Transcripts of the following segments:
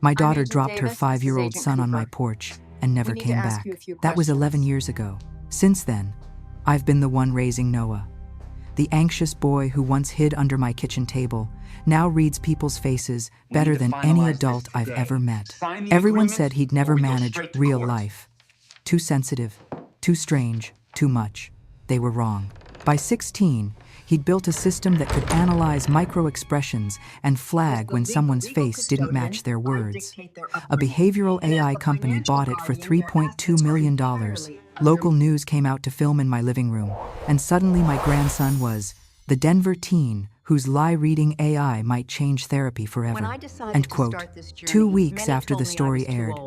My I'm daughter Agent dropped her Davis. This is 5-year-old Agent son on my Cooper. porch and never We need to came ask back. you a few That was 11 questions. years ago. Since then, I've been the one raising Noah. The anxious boy who once hid under my kitchen table now reads people's faces better than any adult I've ever met. Everyone said he'd never manage real life. Too sensitive, too strange, too much. They were wrong. By 16, he'd built a system that could analyze micro-expressions and flag when someone's face didn't match their words. A behavioral AI company bought it for $3.2 million. Local news came out to film in my living room, and suddenly my grandson was the Denver teen whose lie-reading AI might change therapy forever. End quote. 2 weeks after the story aired,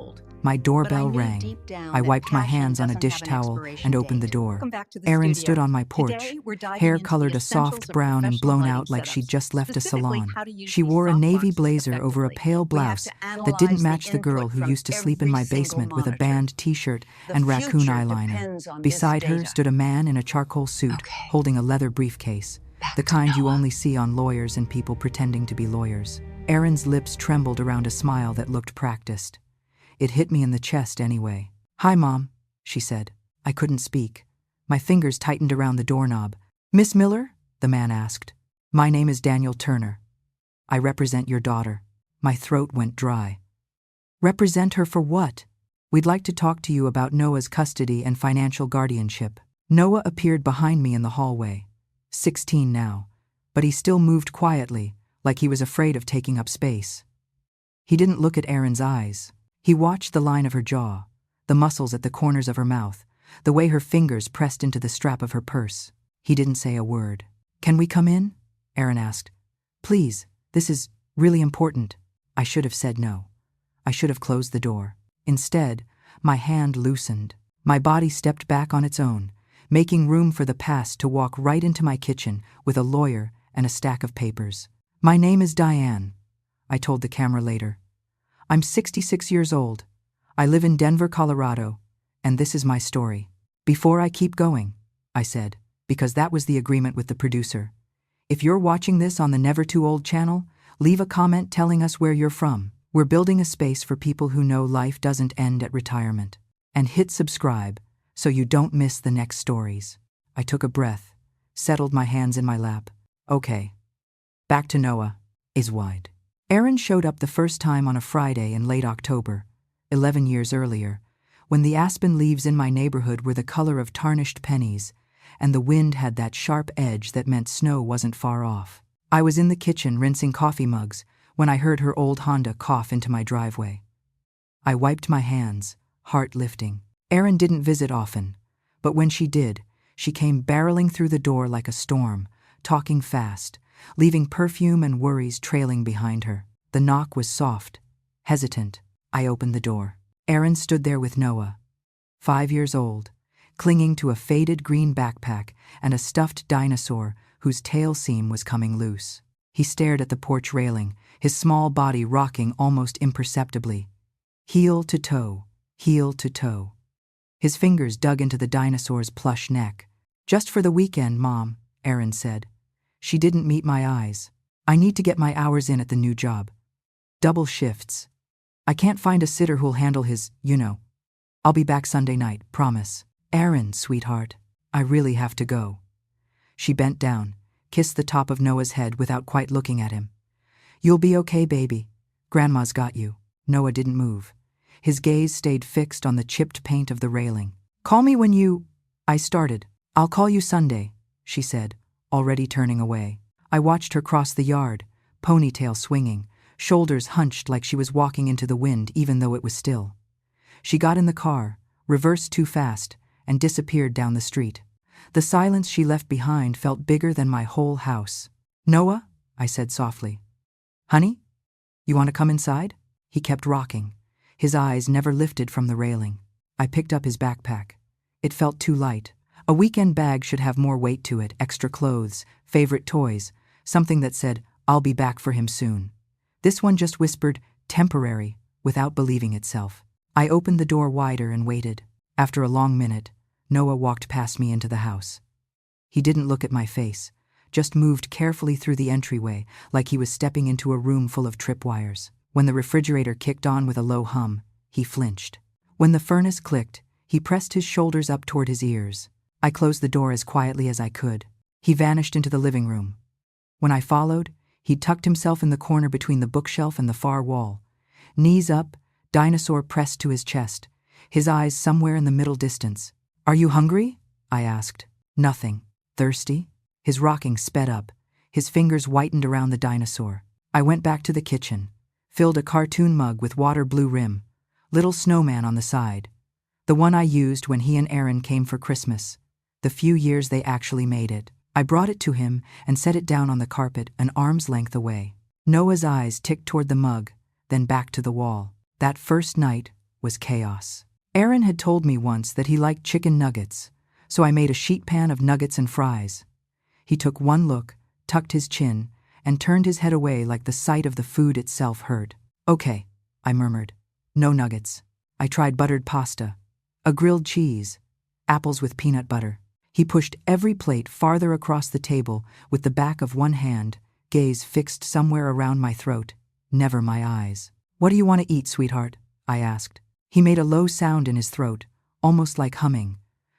my doorbell rang. I wiped my hands on a dish towel and opened the door. Erin stood on my porch, hair colored a soft brown and blown out like she'd just left a salon. She wore a navy blazer over a pale blouse that didn't match the girl who used to sleep in my basement with a band t-shirt and raccoon eyeliner. Beside her stood a man in a charcoal suit holding a leather briefcase, the kind you only see on lawyers and people pretending to be lawyers. Erin's lips trembled around a smile that looked practiced. It hit me in the chest anyway. "Hi, Mom," she said. I couldn't speak. My fingers tightened around the doorknob. "Miss Miller?" the man asked. "My name is Daniel Turner. I represent your daughter." My throat went dry. "Represent her for what?" "We'd like to talk to you about Noah's custody and financial guardianship." Noah appeared behind me in the hallway. 16 now, but he still moved quietly, like he was afraid of taking up space. He didn't look at Erin's eyes. He watched the line of her jaw, the muscles at the corners of her mouth, the way her fingers pressed into the strap of her purse. He didn't say a word. "Can we come in?" Erin asked. "Please, this is really important." I should have said no. I should have closed the door. Instead, my hand loosened. My body stepped back on its own, making room for the past to walk right into my kitchen with a lawyer and a stack of papers. "My name is Diane," I told the camera later. "I'm 66 years old. I live in Denver, Colorado, and this is my story." "Before I keep going," I said, because that was the agreement with the producer, "if you're watching this on the Never Too Old channel, leave a comment telling us where you're from. We're building a space for people who know life doesn't end at retirement. And hit subscribe so you don't miss the next stories." I took a breath, settled my hands in my lap. Okay. Back to Noah. Is wide. Erin showed up the first time on a Friday in late October, 11 years earlier, when the aspen leaves in my neighborhood were the color of tarnished pennies, and the wind had that sharp edge that meant snow wasn't far off. I was in the kitchen rinsing coffee mugs when I heard her old Honda cough into my driveway. I wiped my hands, heart lifting. Erin didn't visit often, but when she did, she came barreling through the door like a storm, talking fast, leaving perfume and worries trailing behind her. The knock was soft, hesitant. I opened the door. Erin stood there with Noah, 5 years old, clinging to a faded green backpack and a stuffed dinosaur whose tail seam was coming loose. He stared at the porch railing, his small body rocking almost imperceptibly. Heel to toe, heel to toe. His fingers dug into the dinosaur's plush neck. "Just for the weekend, Mom," Erin said. She didn't meet my eyes. "I need to get my hours in at the new job. Double shifts. I can't find a sitter who'll handle his, I'll be back Sunday night, promise." "Erin, sweetheart, I really have to go." She bent down, kissed the top of Noah's head without quite looking at him. "You'll be okay, baby. Grandma's got you." Noah didn't move. His gaze stayed fixed on the chipped paint of the railing. "Call me when you—" I started. "I'll call you Sunday," she said, already turning away. I watched her cross the yard, ponytail swinging, shoulders hunched like she was walking into the wind even though it was still. She got in the car, reversed too fast, and disappeared down the street. The silence she left behind felt bigger than my whole house. "Noah," I said softly. "Honey? You want to come inside?" He kept rocking. His eyes never lifted from the railing. I picked up his backpack. It felt too light. A weekend bag should have more weight to it, extra clothes, favorite toys, something that said, "I'll be back for him soon." This one just whispered, "temporary," without believing itself. I opened the door wider and waited. After a long minute, Noah walked past me into the house. He didn't look at my face, just moved carefully through the entryway like he was stepping into a room full of tripwires. When the refrigerator kicked on with a low hum, he flinched. When the furnace clicked, he pressed his shoulders up toward his ears. I closed the door as quietly as I could. He vanished into the living room. When I followed, he tucked himself in the corner between the bookshelf and the far wall. Knees up, dinosaur pressed to his chest, his eyes somewhere in the middle distance. "Are you hungry?" I asked. "Nothing." "Thirsty?" His rocking sped up. His fingers whitened around the dinosaur. I went back to the kitchen, filled a cartoon mug with water blue rim, little snowman on the side. The one I used when he and Erin came for Christmas, the few years they actually made it. I brought it to him and set it down on the carpet an arm's length away. Noah's eyes ticked toward the mug, then back to the wall. That first night was chaos. Erin had told me once that he liked chicken nuggets, so I made a sheet pan of nuggets and fries. He took one look, tucked his chin, and turned his head away like the sight of the food itself hurt. "Okay," I murmured. "No nuggets." I tried buttered pasta, a grilled cheese, apples with peanut butter. He pushed every plate farther across the table with the back of one hand, gaze fixed somewhere around my throat, never my eyes. "What do you want to eat, sweetheart?" I asked. He made a low sound in his throat, almost like humming,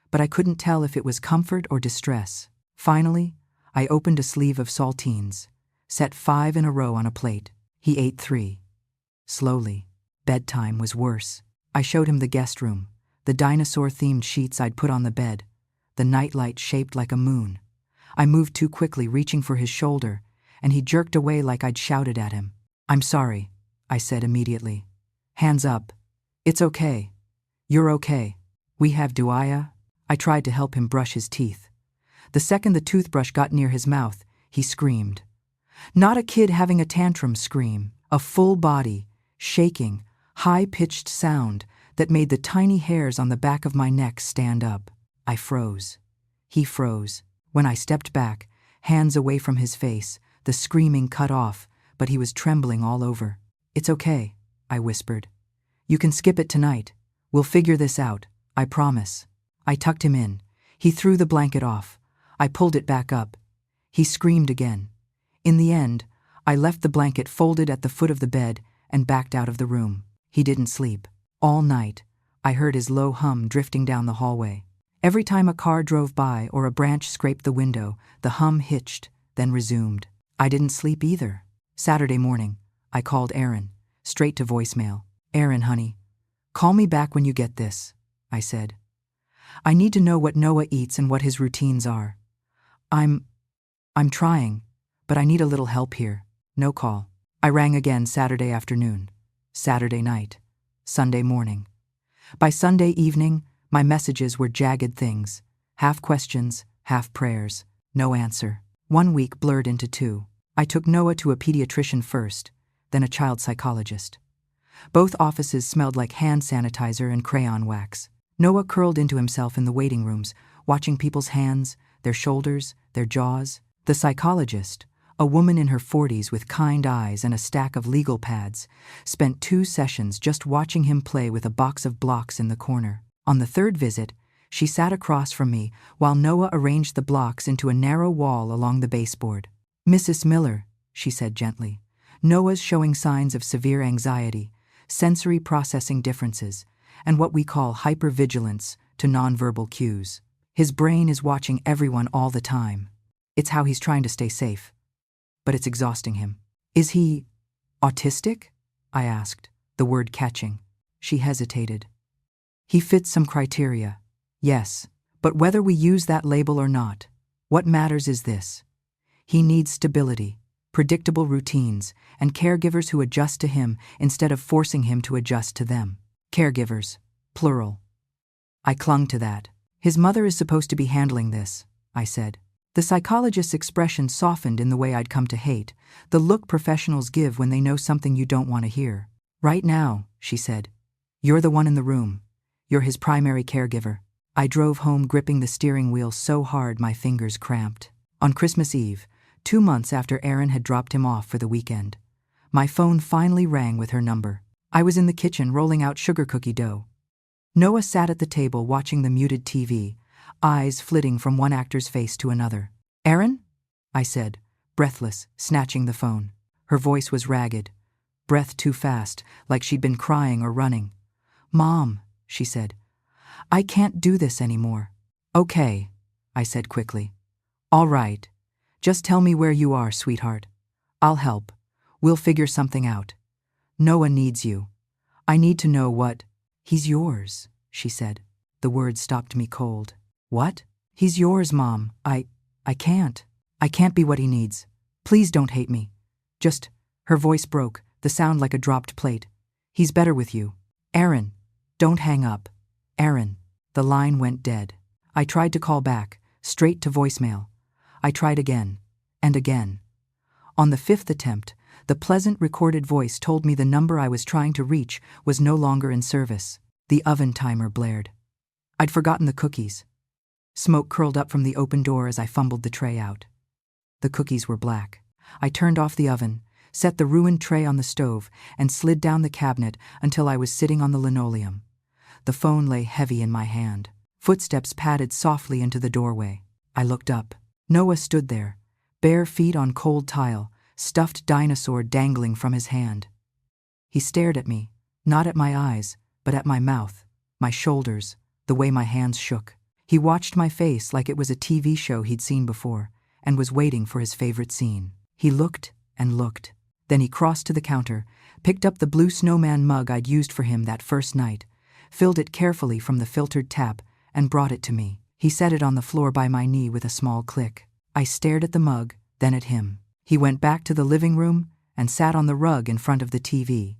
but I couldn't tell if it was comfort or distress. Finally, I opened a sleeve of saltines, set 5 in a row on a plate. He ate 3. Slowly. Bedtime was worse. I showed him the guest room, the dinosaur-themed sheets I'd put on the bed, the nightlight shaped like a moon. I moved too quickly, reaching for his shoulder, and he jerked away like I'd shouted at him. "I'm sorry," I said immediately. "Hands up. It's okay. You're okay. We have Duaya." I tried to help him brush his teeth. The second the toothbrush got near his mouth, he screamed. Not a kid having a tantrum scream, a full body, shaking, high-pitched sound that made the tiny hairs on the back of my neck stand up. I froze. He froze. When I stepped back, hands away from his face, the screaming cut off, but he was trembling all over. "It's okay," I whispered. "You can skip it tonight. We'll figure this out, I promise." I tucked him in. He threw the blanket off. I pulled it back up. He screamed again. In the end, I left the blanket folded at the foot of the bed and backed out of the room. He didn't sleep. All night, I heard his low hum drifting down the hallway. Every time a car drove by or a branch scraped the window, the hum hitched, then resumed. I didn't sleep either. Saturday morning, I called Erin, straight to voicemail. "Erin, honey, call me back when you get this," I said. "I need to know what Noah eats and what his routines are. I'm trying, but I need a little help here." No call. I rang again Saturday afternoon, Saturday night, Sunday morning. By Sunday evening, my messages were jagged things, half questions, half prayers, no answer. 1 week blurred into 2. I took Noah to a pediatrician first, then a child psychologist. Both offices smelled like hand sanitizer and crayon wax. Noah curled into himself in the waiting rooms, watching people's hands, their shoulders, their jaws. The psychologist, a woman in her 40s with kind eyes and a stack of legal pads, spent 2 sessions just watching him play with a box of blocks in the corner. On the 3rd visit, she sat across from me while Noah arranged the blocks into a narrow wall along the baseboard. "Mrs. Miller," she said gently, "Noah's showing signs of severe anxiety, sensory processing differences, and what we call hypervigilance to nonverbal cues. His brain is watching everyone all the time. It's how he's trying to stay safe. But it's exhausting him." "Is he autistic?" I asked, the word catching. She hesitated. "He fits some criteria, yes, but whether we use that label or not, what matters is this. He needs stability, predictable routines, and caregivers who adjust to him instead of forcing him to adjust to them. Caregivers, plural." I clung to that. "His mother is supposed to be handling this," I said. The psychologist's expression softened in the way I'd come to hate, the look professionals give when they know something you don't want to hear. "Right now," she said, "you're the one in the room. You're his primary caregiver." I drove home gripping the steering wheel so hard my fingers cramped. On Christmas Eve, 2 months after Erin had dropped him off for the weekend, my phone finally rang with her number. I was in the kitchen rolling out sugar cookie dough. Noah sat at the table watching the muted TV, eyes flitting from one actor's face to another. "Erin?" I said, breathless, snatching the phone. Her voice was ragged. breath too fast, like she'd been crying or running. "Mom," she said, "I can't do this anymore." "Okay," I said quickly. "All right. Just tell me where you are, sweetheart. I'll help. We'll figure something out. Noah needs you. I need to know what—" "He's yours," she said. The words stopped me cold. "What?" "He's yours, Mom. I can't. I can't be what he needs. Please don't hate me. Just—" Her voice broke, the sound like a dropped plate. "He's better with you. Erin, don't hang up. Erin." The line went dead. I tried to call back, straight to voicemail. I tried again, and again. On the fifth attempt, the pleasant recorded voice told me the number I was trying to reach was no longer in service. The oven timer blared. I'd forgotten the cookies. Smoke curled up from the open door as I fumbled the tray out. The cookies were black. I turned off the oven, set the ruined tray on the stove, and slid down the cabinet until I was sitting on the linoleum. The phone lay heavy in my hand. Footsteps padded softly into the doorway. I looked up. Noah stood there, bare feet on cold tile, stuffed dinosaur dangling from his hand. He stared at me, not at my eyes, but at my mouth, my shoulders, the way my hands shook. He watched my face like it was a TV show he'd seen before, and was waiting for his favorite scene. He looked and looked. Then he crossed to the counter, picked up the blue snowman mug I'd used for him that first night, filled it carefully from the filtered tap, and brought it to me. He set it on the floor by my knee with a small click. I stared at the mug, then at him. He went back to the living room and sat on the rug in front of the TV,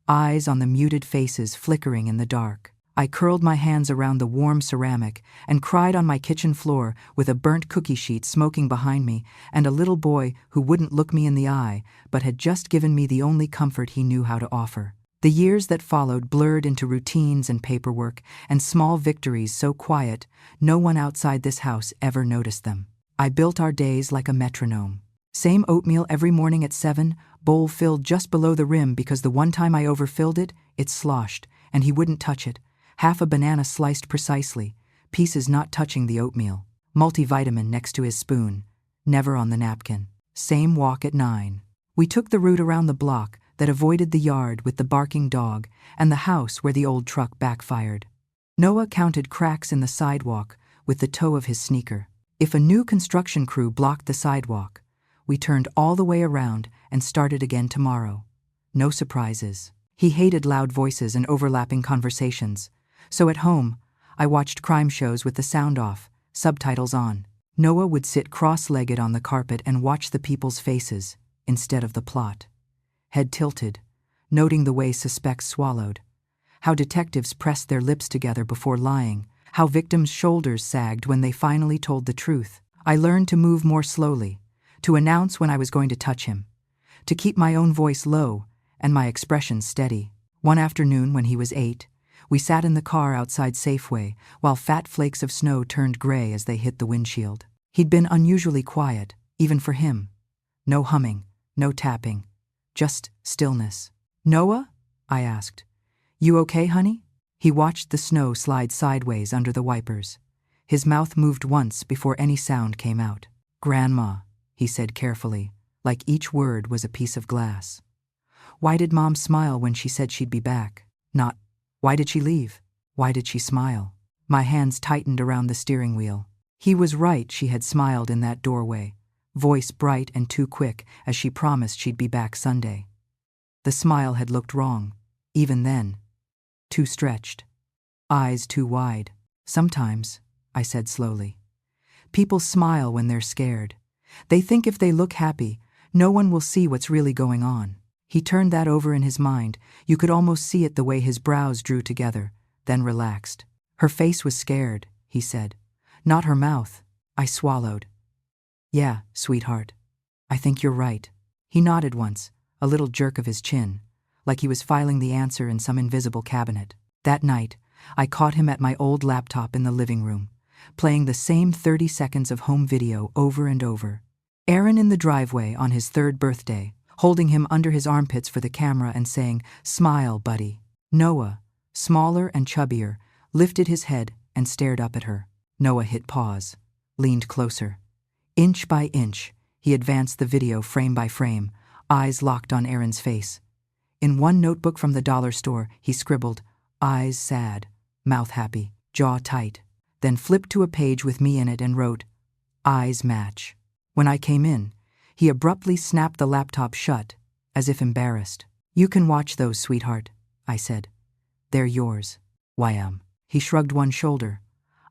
eyes on the muted faces flickering in the dark. I curled my hands around the warm ceramic and cried on my kitchen floor with a burnt cookie sheet smoking behind me and a little boy who wouldn't look me in the eye but had just given me the only comfort he knew how to offer. The years that followed blurred into routines and paperwork and small victories so quiet no one outside this house ever noticed them. I built our days like a metronome. Same oatmeal every morning at 7, bowl filled just below the rim because the one time I overfilled it, it sloshed, and he wouldn't touch it. Half a banana sliced precisely, pieces not touching the oatmeal. Multivitamin next to his spoon, never on the napkin. Same walk at 9. We took the route around the block that avoided the yard with the barking dog and the house where the old truck backfired. Noah counted cracks in the sidewalk with the toe of his sneaker. If a new construction crew blocked the sidewalk, we turned all the way around and started again tomorrow. No surprises. He hated loud voices and overlapping conversations. So at home, I watched crime shows with the sound off, subtitles on. Noah would sit cross-legged on the carpet and watch the people's faces instead of the plot. Head tilted, noting the way suspects swallowed, how detectives pressed their lips together before lying, how victims' shoulders sagged when they finally told the truth. I learned to move more slowly, to announce when I was going to touch him, to keep my own voice low and my expression steady. One afternoon when he was 8, we sat in the car outside Safeway while fat flakes of snow turned gray as they hit the windshield. He'd been unusually quiet, even for him. No humming, no tapping, just stillness. "Noah?" I asked. "You okay, honey?" He watched the snow slide sideways under the wipers. His mouth moved once before any sound came out. "Grandma," he said carefully, like each word was a piece of glass. Why did Mom smile when she said she'd be back? Not, why did she leave? Why did she smile? My hands tightened around the steering wheel. He was right, she had smiled in that doorway, voice bright and too quick as she promised she'd be back Sunday. The smile had looked wrong, even then. Too stretched. Eyes too wide. "Sometimes," I said slowly, "people smile when they're scared. They think if they look happy, no one will see what's really going on." He turned that over in his mind. You could almost see it the way his brows drew together, then relaxed. "Her face was scared," he said. "Not her mouth." I swallowed. "Yeah, sweetheart. I think you're right." He nodded once, a little jerk of his chin, like he was filing the answer in some invisible cabinet. That night, I caught him at my old laptop in the living room, playing the same 30 seconds of home video over and over. Erin in the driveway on his 3rd birthday, holding him under his armpits for the camera and saying, "Smile, buddy." Noah, smaller and chubbier, lifted his head and stared up at her. Noah hit pause, leaned closer. Inch by inch, he advanced the video frame by frame, eyes locked on Erin's face. In one notebook from the dollar store, he scribbled, eyes sad, mouth happy, jaw tight, then flipped to a page with me in it and wrote, eyes match. When I came in, he abruptly snapped the laptop shut, as if embarrassed. You can watch those, sweetheart, I said. They're yours. Wham. He shrugged one shoulder,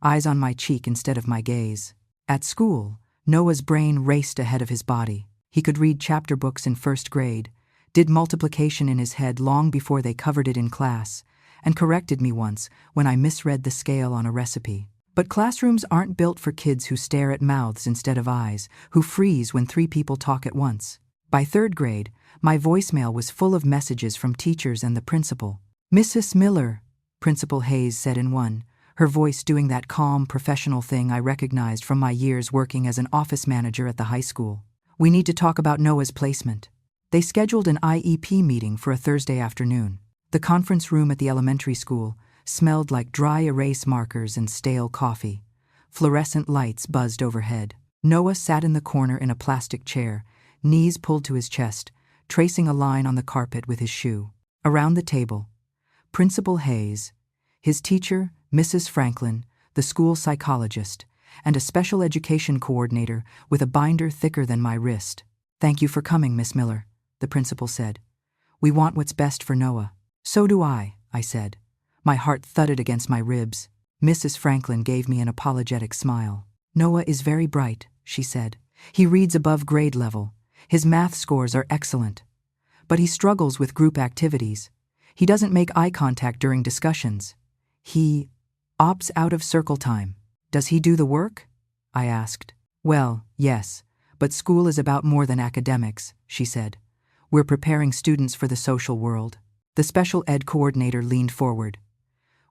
eyes on my cheek instead of my gaze. At school, Noah's brain raced ahead of his body. He could read chapter books in first grade, did multiplication in his head long before they covered it in class, and corrected me once when I misread the scale on a recipe. But classrooms aren't built for kids who stare at mouths instead of eyes, who freeze when 3 people talk at once. By third grade, my voicemail was full of messages from teachers and the principal. Mrs. Miller, Principal Hayes said in one, her voice doing that calm, professional thing I recognized from my years working as an office manager at the high school. We need to talk about Noah's placement. They scheduled an IEP meeting for a Thursday afternoon. The conference room at the elementary school smelled like dry erase markers and stale coffee. Fluorescent lights buzzed overhead. Noah sat in the corner in a plastic chair, knees pulled to his chest, tracing a line on the carpet with his shoe. Around the table, Principal Hayes, his teacher, Mrs. Franklin, the school psychologist, and a special education coordinator with a binder thicker than my wrist. Thank you for coming, Miss Miller, the principal said. We want what's best for Noah. So do I said. My heart thudded against my ribs. Mrs. Franklin gave me an apologetic smile. Noah is very bright, she said. He reads above grade level. His math scores are excellent. But he struggles with group activities. He doesn't make eye contact during discussions. He opts out of circle time. Does he do the work? I asked. Well, yes, but school is about more than academics, she said. We're preparing students for the social world. The special ed coordinator leaned forward.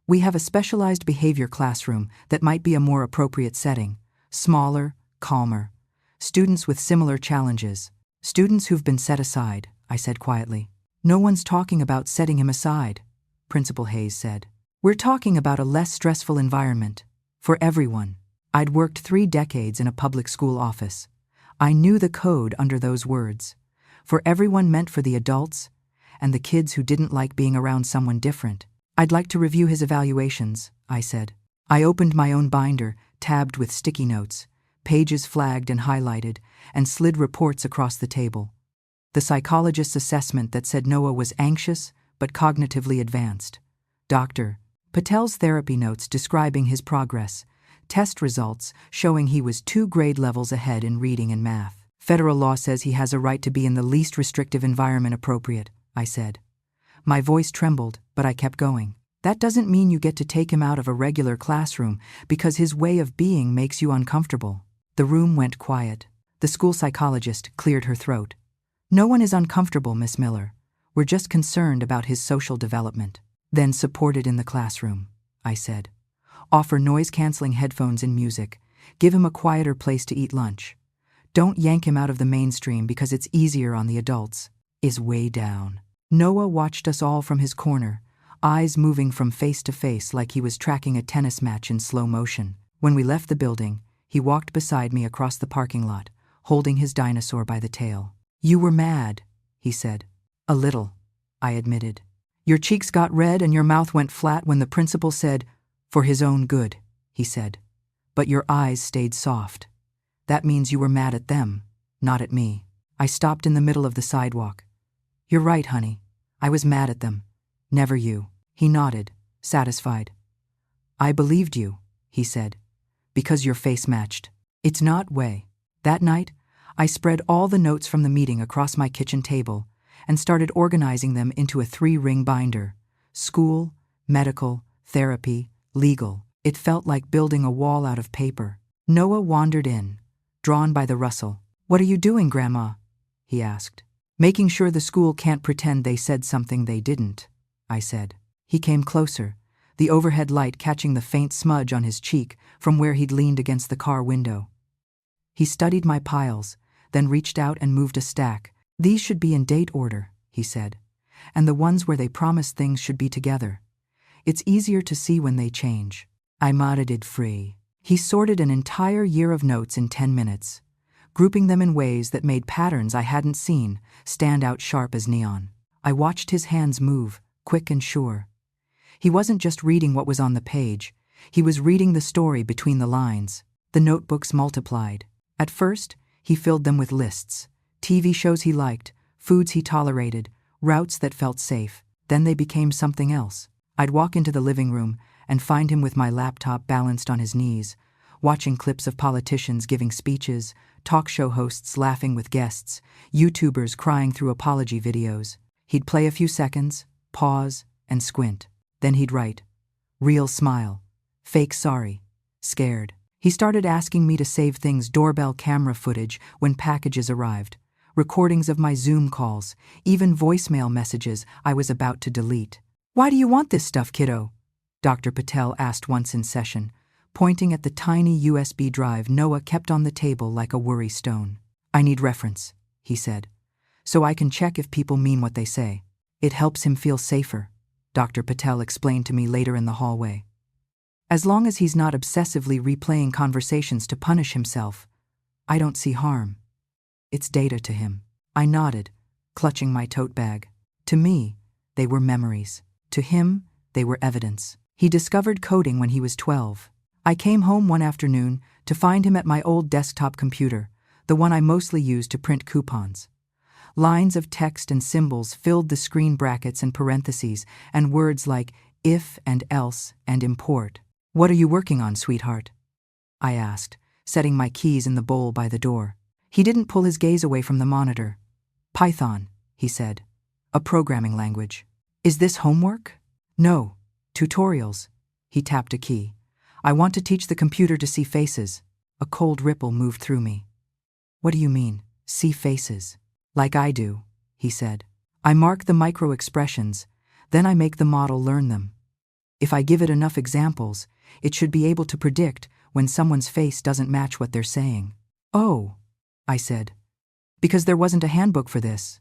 We have a specialized behavior classroom that might be a more appropriate setting. Smaller, calmer. Students with similar challenges. Students who've been set aside, I said quietly. No one's talking about setting him aside, Principal Hayes said. We're talking about a less stressful environment. For everyone. I'd worked 3 decades in a public school office. I knew the code under those words. For everyone meant for the adults, and the kids who didn't like being around someone different. I'd like to review his evaluations, I said. I opened my own binder, tabbed with sticky notes, pages flagged and highlighted, and slid reports across the table. The psychologist's assessment that said Noah was anxious but cognitively advanced. Dr. Patel's therapy notes describing his progress. Test results showing he was 2 grade levels ahead in reading and math. Federal law says he has a right to be in the least restrictive environment appropriate, I said. My voice trembled, but I kept going. That doesn't mean you get to take him out of a regular classroom because his way of being makes you uncomfortable. The room went quiet. The school psychologist cleared her throat. No one is uncomfortable, Miss Miller. We're just concerned about his social development. Then support it in the classroom, I said. Offer noise-canceling headphones and music. Give him a quieter place to eat lunch. Don't yank him out of the mainstream because it's easier on the adults. Is way down. Noah watched us all from his corner, eyes moving from face to face like he was tracking a tennis match in slow motion. When we left the building, he walked beside me across the parking lot, holding his dinosaur by the tail. You were mad, he said. A little, I admitted. Your cheeks got red and your mouth went flat when the principal said, for his own good, he said. But your eyes stayed soft. That means you were mad at them, not at me. I stopped in the middle of the sidewalk. You're right, honey. I was mad at them. Never you. He nodded, satisfied. I believed you, he said, because your face matched. It's not way. That night, I spread all the notes from the meeting across my kitchen table and started organizing them into a 3-ring binder. School, medical, therapy, legal. It felt like building a wall out of paper. Noah wandered in, drawn by the rustle. What are you doing, Grandma? He asked. Making sure the school can't pretend they said something they didn't, I said. He came closer, the overhead light catching the faint smudge on his cheek from where he'd leaned against the car window. He studied my piles, then reached out and moved a stack. These should be in date order, he said, and the ones where they promised things should be together. It's easier to see when they change. I modded free. He sorted an entire year of notes in 10 minutes, grouping them in ways that made patterns I hadn't seen stand out sharp as neon. I watched his hands move, quick and sure. He wasn't just reading what was on the page, he was reading the story between the lines. The notebooks multiplied. At first, he filled them with lists. TV shows he liked, foods he tolerated, routes that felt safe. Then they became something else. I'd walk into the living room and find him with my laptop balanced on his knees, watching clips of politicians giving speeches, talk show hosts laughing with guests, YouTubers crying through apology videos. He'd play a few seconds, pause, and squint. Then he'd write, "Real smile. Fake sorry. Scared." He started asking me to save things, doorbell camera footage when packages arrived, recordings of my Zoom calls, even voicemail messages I was about to delete. "Why do you want this stuff, kiddo?" Dr. Patel asked once in session, pointing at the tiny USB drive Noah kept on the table like a worry stone. "I need reference," he said, "so I can check if people mean what they say. It helps him feel safer," Dr. Patel explained to me later in the hallway. "As long as he's not obsessively replaying conversations to punish himself, I don't see harm. It's data to him." I nodded, clutching my tote bag. To me, they were memories. To him, they were evidence. He discovered coding when he was 12. I came home one afternoon to find him at my old desktop computer, the one I mostly used to print coupons. Lines of text and symbols filled the screen, brackets and parentheses, and words like if and else and import. "What are you working on, sweetheart?" I asked, setting my keys in the bowl by the door. He didn't pull his gaze away from the monitor. "Python," he said. "A programming language." "Is this homework?" "No. Tutorials." He tapped a key. "I want to teach the computer to see faces." A cold ripple moved through me. "What do you mean, see faces?" "Like I do," he said. "I mark the micro expressions, then I make the model learn them. If I give it enough examples, it should be able to predict when someone's face doesn't match what they're saying." "Oh," I said, "because there wasn't a handbook for this."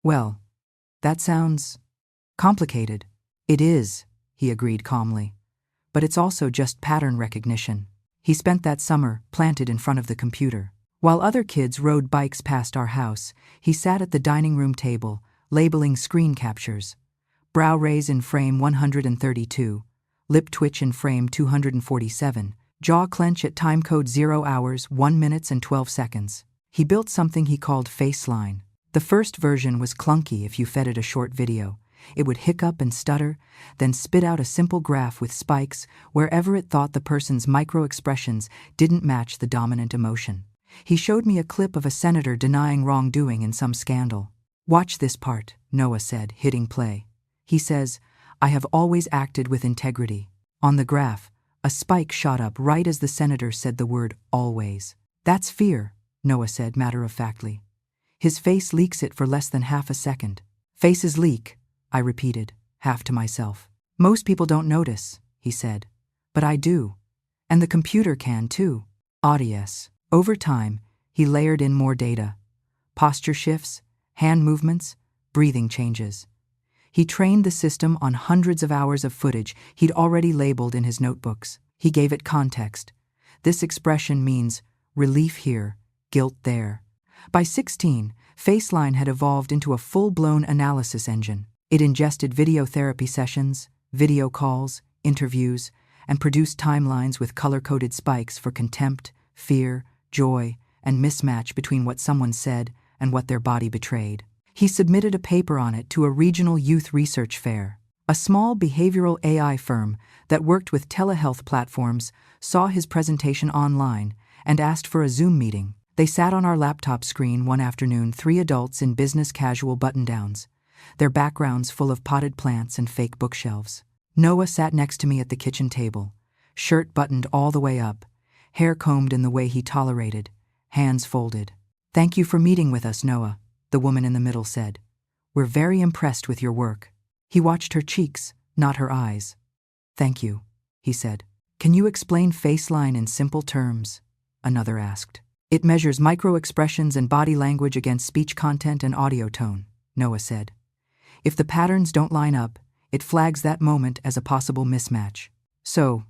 "Well, that sounds complicated." "It is," he agreed calmly. "But it's also just pattern recognition." He spent that summer planted in front of the computer. While other kids rode bikes past our house, he sat at the dining room table, labeling screen captures. Brow raise in frame 132, lip twitch in frame 247, jaw clench at timecode 0 hours, 1 minutes and 12 seconds. He built something he called FaceLine. The first version was clunky if you fed it a short video. It would hiccup and stutter, then spit out a simple graph with spikes wherever it thought the person's micro-expressions didn't match the dominant emotion. He showed me a clip of a senator denying wrongdoing in some scandal. "Watch this part," Noah said, hitting play. He says, "I have always acted with integrity." On the graph, a spike shot up right as the senator said the word always. "That's fear," Noah said matter-of-factly. "His face leaks it for less than half a second." "Faces leak," I repeated, half to myself. "Most people don't notice," he said. "But I do. And the computer can too." Audience. Over time, he layered in more data. Posture shifts, hand movements, breathing changes. He trained the system on hundreds of hours of footage he'd already labeled in his notebooks. He gave it context. This expression means relief here, guilt there. By 16, FaceLine had evolved into a full-blown analysis engine. It ingested video therapy sessions, video calls, interviews, and produced timelines with color-coded spikes for contempt, fear, joy, and mismatch between what someone said and what their body betrayed. He submitted a paper on it to a regional youth research fair. A small behavioral AI firm that worked with telehealth platforms saw his presentation online and asked for a Zoom meeting. They sat on our laptop screen one afternoon, 3 adults in business casual button-downs, their backgrounds full of potted plants and fake bookshelves. Noah sat next to me at the kitchen table, shirt buttoned all the way up, hair combed in the way he tolerated, hands folded. "Thank you for meeting with us, Noah," the woman in the middle said. "We're very impressed with your work." He watched her cheeks, not her eyes. "Thank you," he said. "Can you explain FaceLine in simple terms?" another asked. "It measures micro-expressions and body language against speech content and audio tone," Noah said. "If the patterns don't line up, it flags that moment as a possible mismatch." "So,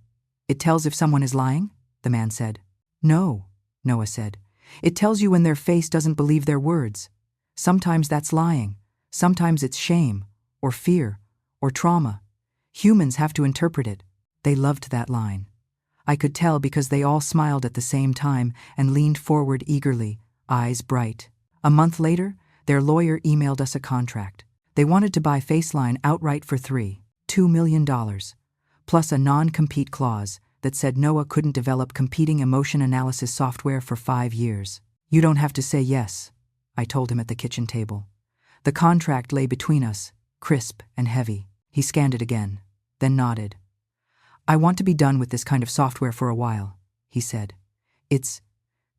it tells if someone is lying?" the man said. "No," Noah said. "It tells you when their face doesn't believe their words. Sometimes that's lying, Sometimes it's shame, or fear, or trauma. Humans have to interpret it. They loved that line. I could tell because they all smiled at the same time and leaned forward eagerly, eyes bright. A month later, their lawyer emailed us a contract. They wanted to buy FaceLine outright for $2 million, plus a non-compete clause that said Noah couldn't develop competing emotion analysis software for 5 years. You don't have to say yes, I told him at the kitchen table. The contract lay between us, crisp and heavy. He scanned it again, then nodded. I want to be done with this kind of software for a while, he said. It's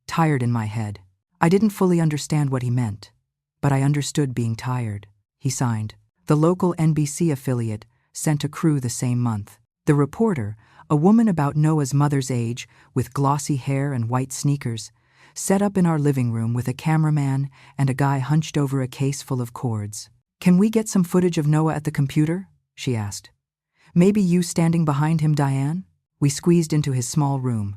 tired in my head. I didn't fully understand what he meant, but I understood being tired. He signed. The local NBC affiliate sent a crew the same month. The reporter, a woman about Noah's mother's age with glossy hair and white sneakers, set up in our living room with a cameraman and a guy hunched over a case full of cords. Can we get some footage of Noah at the computer? She asked. Maybe you standing behind him, Diane? We squeezed into his small room.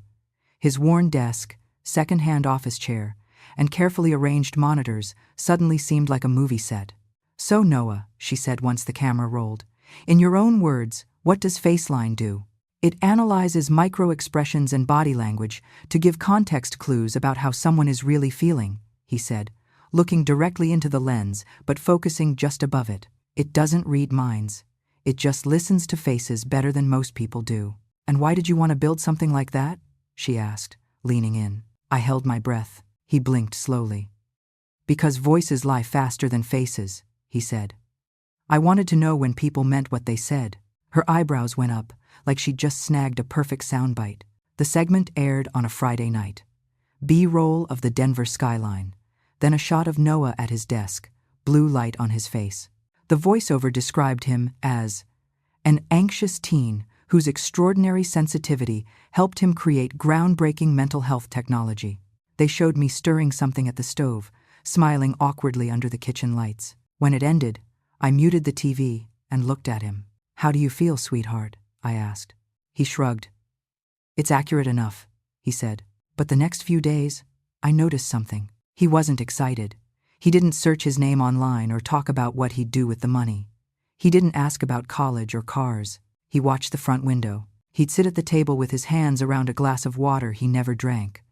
His worn desk, second-hand office chair, and carefully arranged monitors suddenly seemed like a movie set. So Noah, she said once the camera rolled, in your own words, what does FaceLine do? It analyzes micro-expressions and body language to give context clues about how someone is really feeling, he said, looking directly into the lens but focusing just above it. It doesn't read minds. It just listens to faces better than most people do. And why did you want to build something like that? She asked, leaning in. I held my breath. He blinked slowly. Because voices lie faster than faces, he said. I wanted to know when people meant what they said. Her eyebrows went up, like she'd just snagged a perfect soundbite. The segment aired on a Friday night. B-roll of the Denver skyline, then a shot of Noah at his desk, blue light on his face. The voiceover described him as an anxious teen whose extraordinary sensitivity helped him create groundbreaking mental health technology. They showed me stirring something at the stove, smiling awkwardly under the kitchen lights. When it ended, I muted the TV and looked at him. How do you feel, sweetheart? I asked. He shrugged. It's accurate enough, he said. But the next few days, I noticed something. He wasn't excited. He didn't search his name online or talk about what he'd do with the money. He didn't ask about college or cars. He watched the front window. He'd sit at the table with his hands around a glass of water he never drank,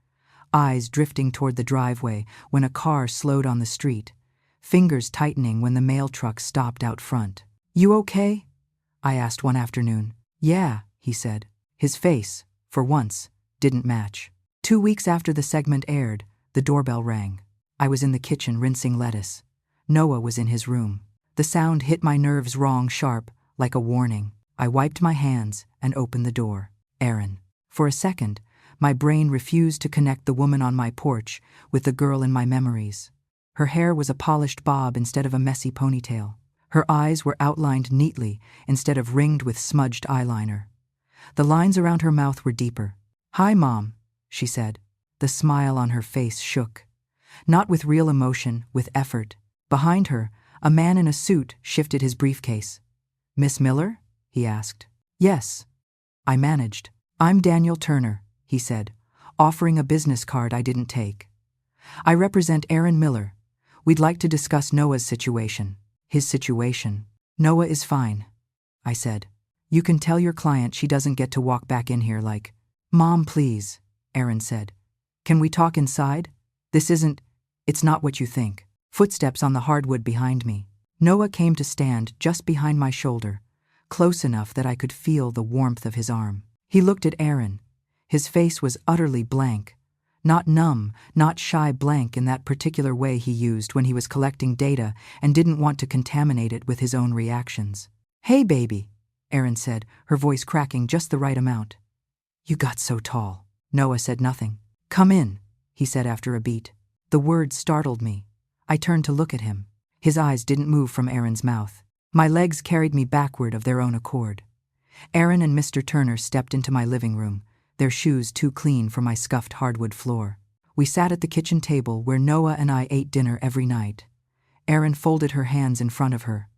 eyes drifting toward the driveway when a car slowed on the street, fingers tightening when the mail truck stopped out front. You okay? I asked one afternoon. Yeah, he said. His face, for once, didn't match. 2 weeks after the segment aired, the doorbell rang. I was in the kitchen rinsing lettuce. Noah was in his room. The sound hit my nerves wrong sharp, like a warning. I wiped my hands and opened the door. Erin. For a second, my brain refused to connect the woman on my porch with the girl in my memories. Her hair was a polished bob instead of a messy ponytail. Her eyes were outlined neatly instead of ringed with smudged eyeliner. The lines around her mouth were deeper. Hi, Mom, she said. The smile on her face shook. Not with real emotion, with effort. Behind her, a man in a suit shifted his briefcase. Miss Miller? He asked. Yes. I managed. I'm Daniel Turner, he said, offering a business card I didn't take. I represent Erin Miller. We'd like to discuss Noah's situation. His situation. Noah is fine, I said. You can tell your client she doesn't get to walk back in here like, Mom, please, Erin said. Can we talk inside? It's not what you think. Footsteps on the hardwood behind me. Noah came to stand just behind my shoulder, close enough that I could feel the warmth of his arm. He looked at Erin. His face was utterly blank. Not numb, not shy blank in that particular way he used when he was collecting data and didn't want to contaminate it with his own reactions. Hey, baby, Erin said, her voice cracking just the right amount. You got so tall. Noah said nothing. Come in, he said after a beat. The words startled me. I turned to look at him. His eyes didn't move from Erin's mouth. My legs carried me backward of their own accord. Erin and Mr. Turner stepped into my living room, their shoes too clean for my scuffed hardwood floor. We sat at the kitchen table where Noah and I ate dinner every night. Erin folded her hands in front of her.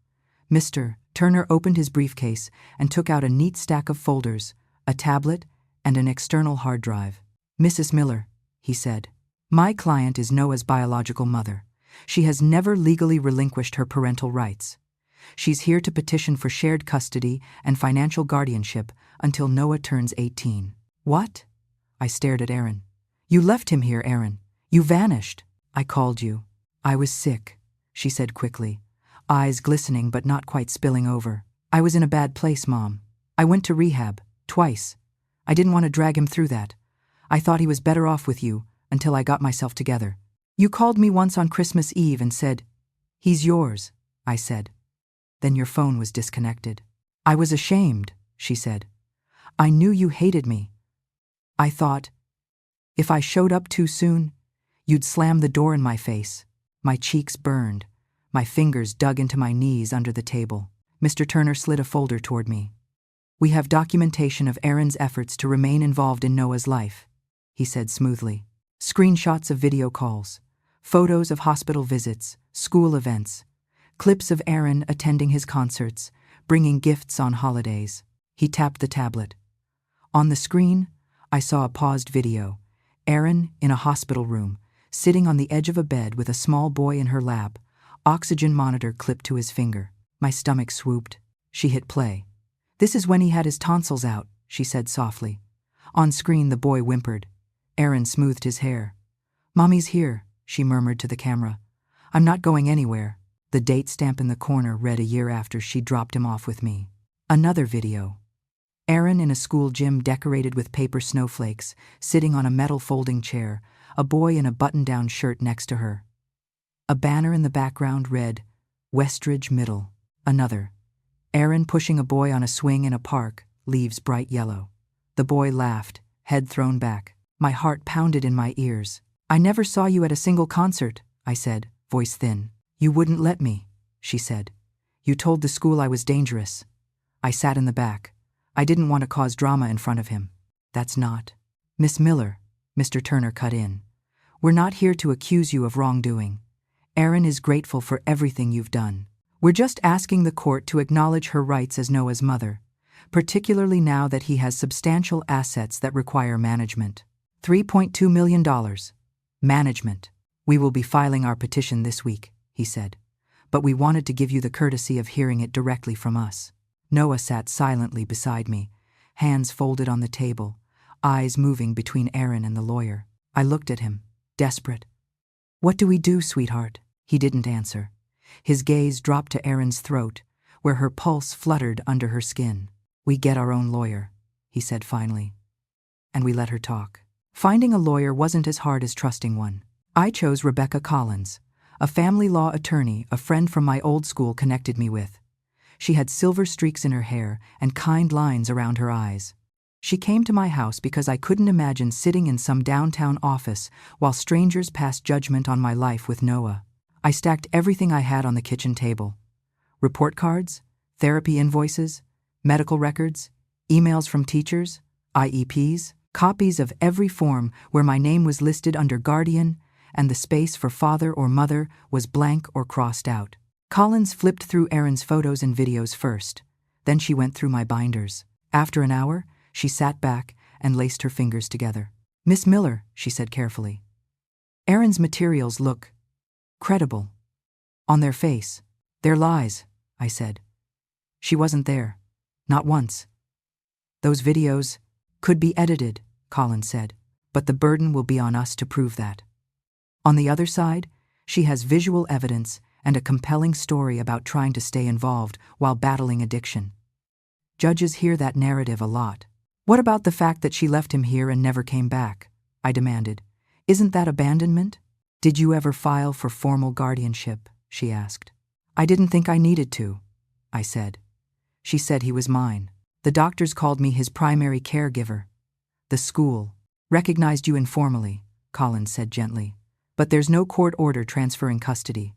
Mr. Turner opened his briefcase and took out a neat stack of folders, a tablet, and an external hard drive. Mrs. Miller, he said. My client is Noah's biological mother. She has never legally relinquished her parental rights. She's here to petition for shared custody and financial guardianship until Noah turns 18. What? I stared at Erin. You left him here, Erin. You vanished. I called you. I was sick, she said quickly, eyes glistening but not quite spilling over. I was in a bad place, Mom. I went to rehab, twice. I didn't want to drag him through that. I thought he was better off with you until I got myself together. You called me once on Christmas Eve and said, "He's yours," I said. Then your phone was disconnected. I was ashamed, she said. I knew you hated me. I thought, if I showed up too soon, you'd slam the door in my face. My cheeks burned. My fingers dug into my knees under the table. Mr. Turner slid a folder toward me. We have documentation of Erin's efforts to remain involved in Noah's life, he said smoothly. Screenshots of video calls, photos of hospital visits, school events, clips of Erin attending his concerts, bringing gifts on holidays. He tapped the tablet. On the screen, I saw a paused video. Erin in a hospital room, sitting on the edge of a bed with a small boy in her lap, oxygen monitor clipped to his finger. My stomach swooped. She hit play. This is when he had his tonsils out, she said softly. On screen, the boy whimpered. Erin smoothed his hair. Mommy's here, she murmured to the camera. I'm not going anywhere. The date stamp in the corner read a year after she dropped him off with me. Another video. Erin in a school gym decorated with paper snowflakes, sitting on a metal folding chair, a boy in a button-down shirt next to her. A banner in the background read, Westridge Middle. Another. Erin pushing a boy on a swing in a park, leaves bright yellow. The boy laughed, head thrown back. My heart pounded in my ears. I never saw you at a single concert, I said, voice thin. You wouldn't let me, she said. You told the school I was dangerous. I sat in the back. I didn't want to cause drama in front of him. That's not. Miss Miller, Mr. Turner cut in. We're not here to accuse you of wrongdoing. Erin is grateful for everything you've done. We're just asking the court to acknowledge her rights as Noah's mother, particularly now that he has substantial assets that require management. $3.2 million. Management. We will be filing our petition this week, he said. But we wanted to give you the courtesy of hearing it directly from us. Noah sat silently beside me, hands folded on the table, eyes moving between Erin and the lawyer. I looked at him, desperate. What do we do, sweetheart? He didn't answer. His gaze dropped to Erin's throat, where her pulse fluttered under her skin. We get our own lawyer, he said finally. And we let her talk. Finding a lawyer wasn't as hard as trusting one. I chose Rebecca Collins, a family law attorney a friend from my old school connected me with. She had silver streaks in her hair and kind lines around her eyes. She came to my house because I couldn't imagine sitting in some downtown office while strangers passed judgment on my life with Noah. I stacked everything I had on the kitchen table. Report cards, therapy invoices, medical records, emails from teachers, IEPs, copies of every form where my name was listed under guardian and the space for father or mother was blank or crossed out. Collins flipped through Erin's photos and videos first. Then she went through my binders. After an hour, she sat back and laced her fingers together. Miss Miller, she said carefully. Erin's materials look credible. On their face. They're lies, I said. She wasn't there. Not once. Those videos could be edited, Collins said, but the burden will be on us to prove that. On the other side, she has visual evidence and a compelling story about trying to stay involved while battling addiction. Judges hear that narrative a lot. What about the fact that she left him here and never came back? I demanded. Isn't that abandonment? Did you ever file for formal guardianship? She asked. I didn't think I needed to, I said. She said he was mine. The doctors called me his primary caregiver. The school recognized you informally, Collins said gently, but there's no court order transferring custody.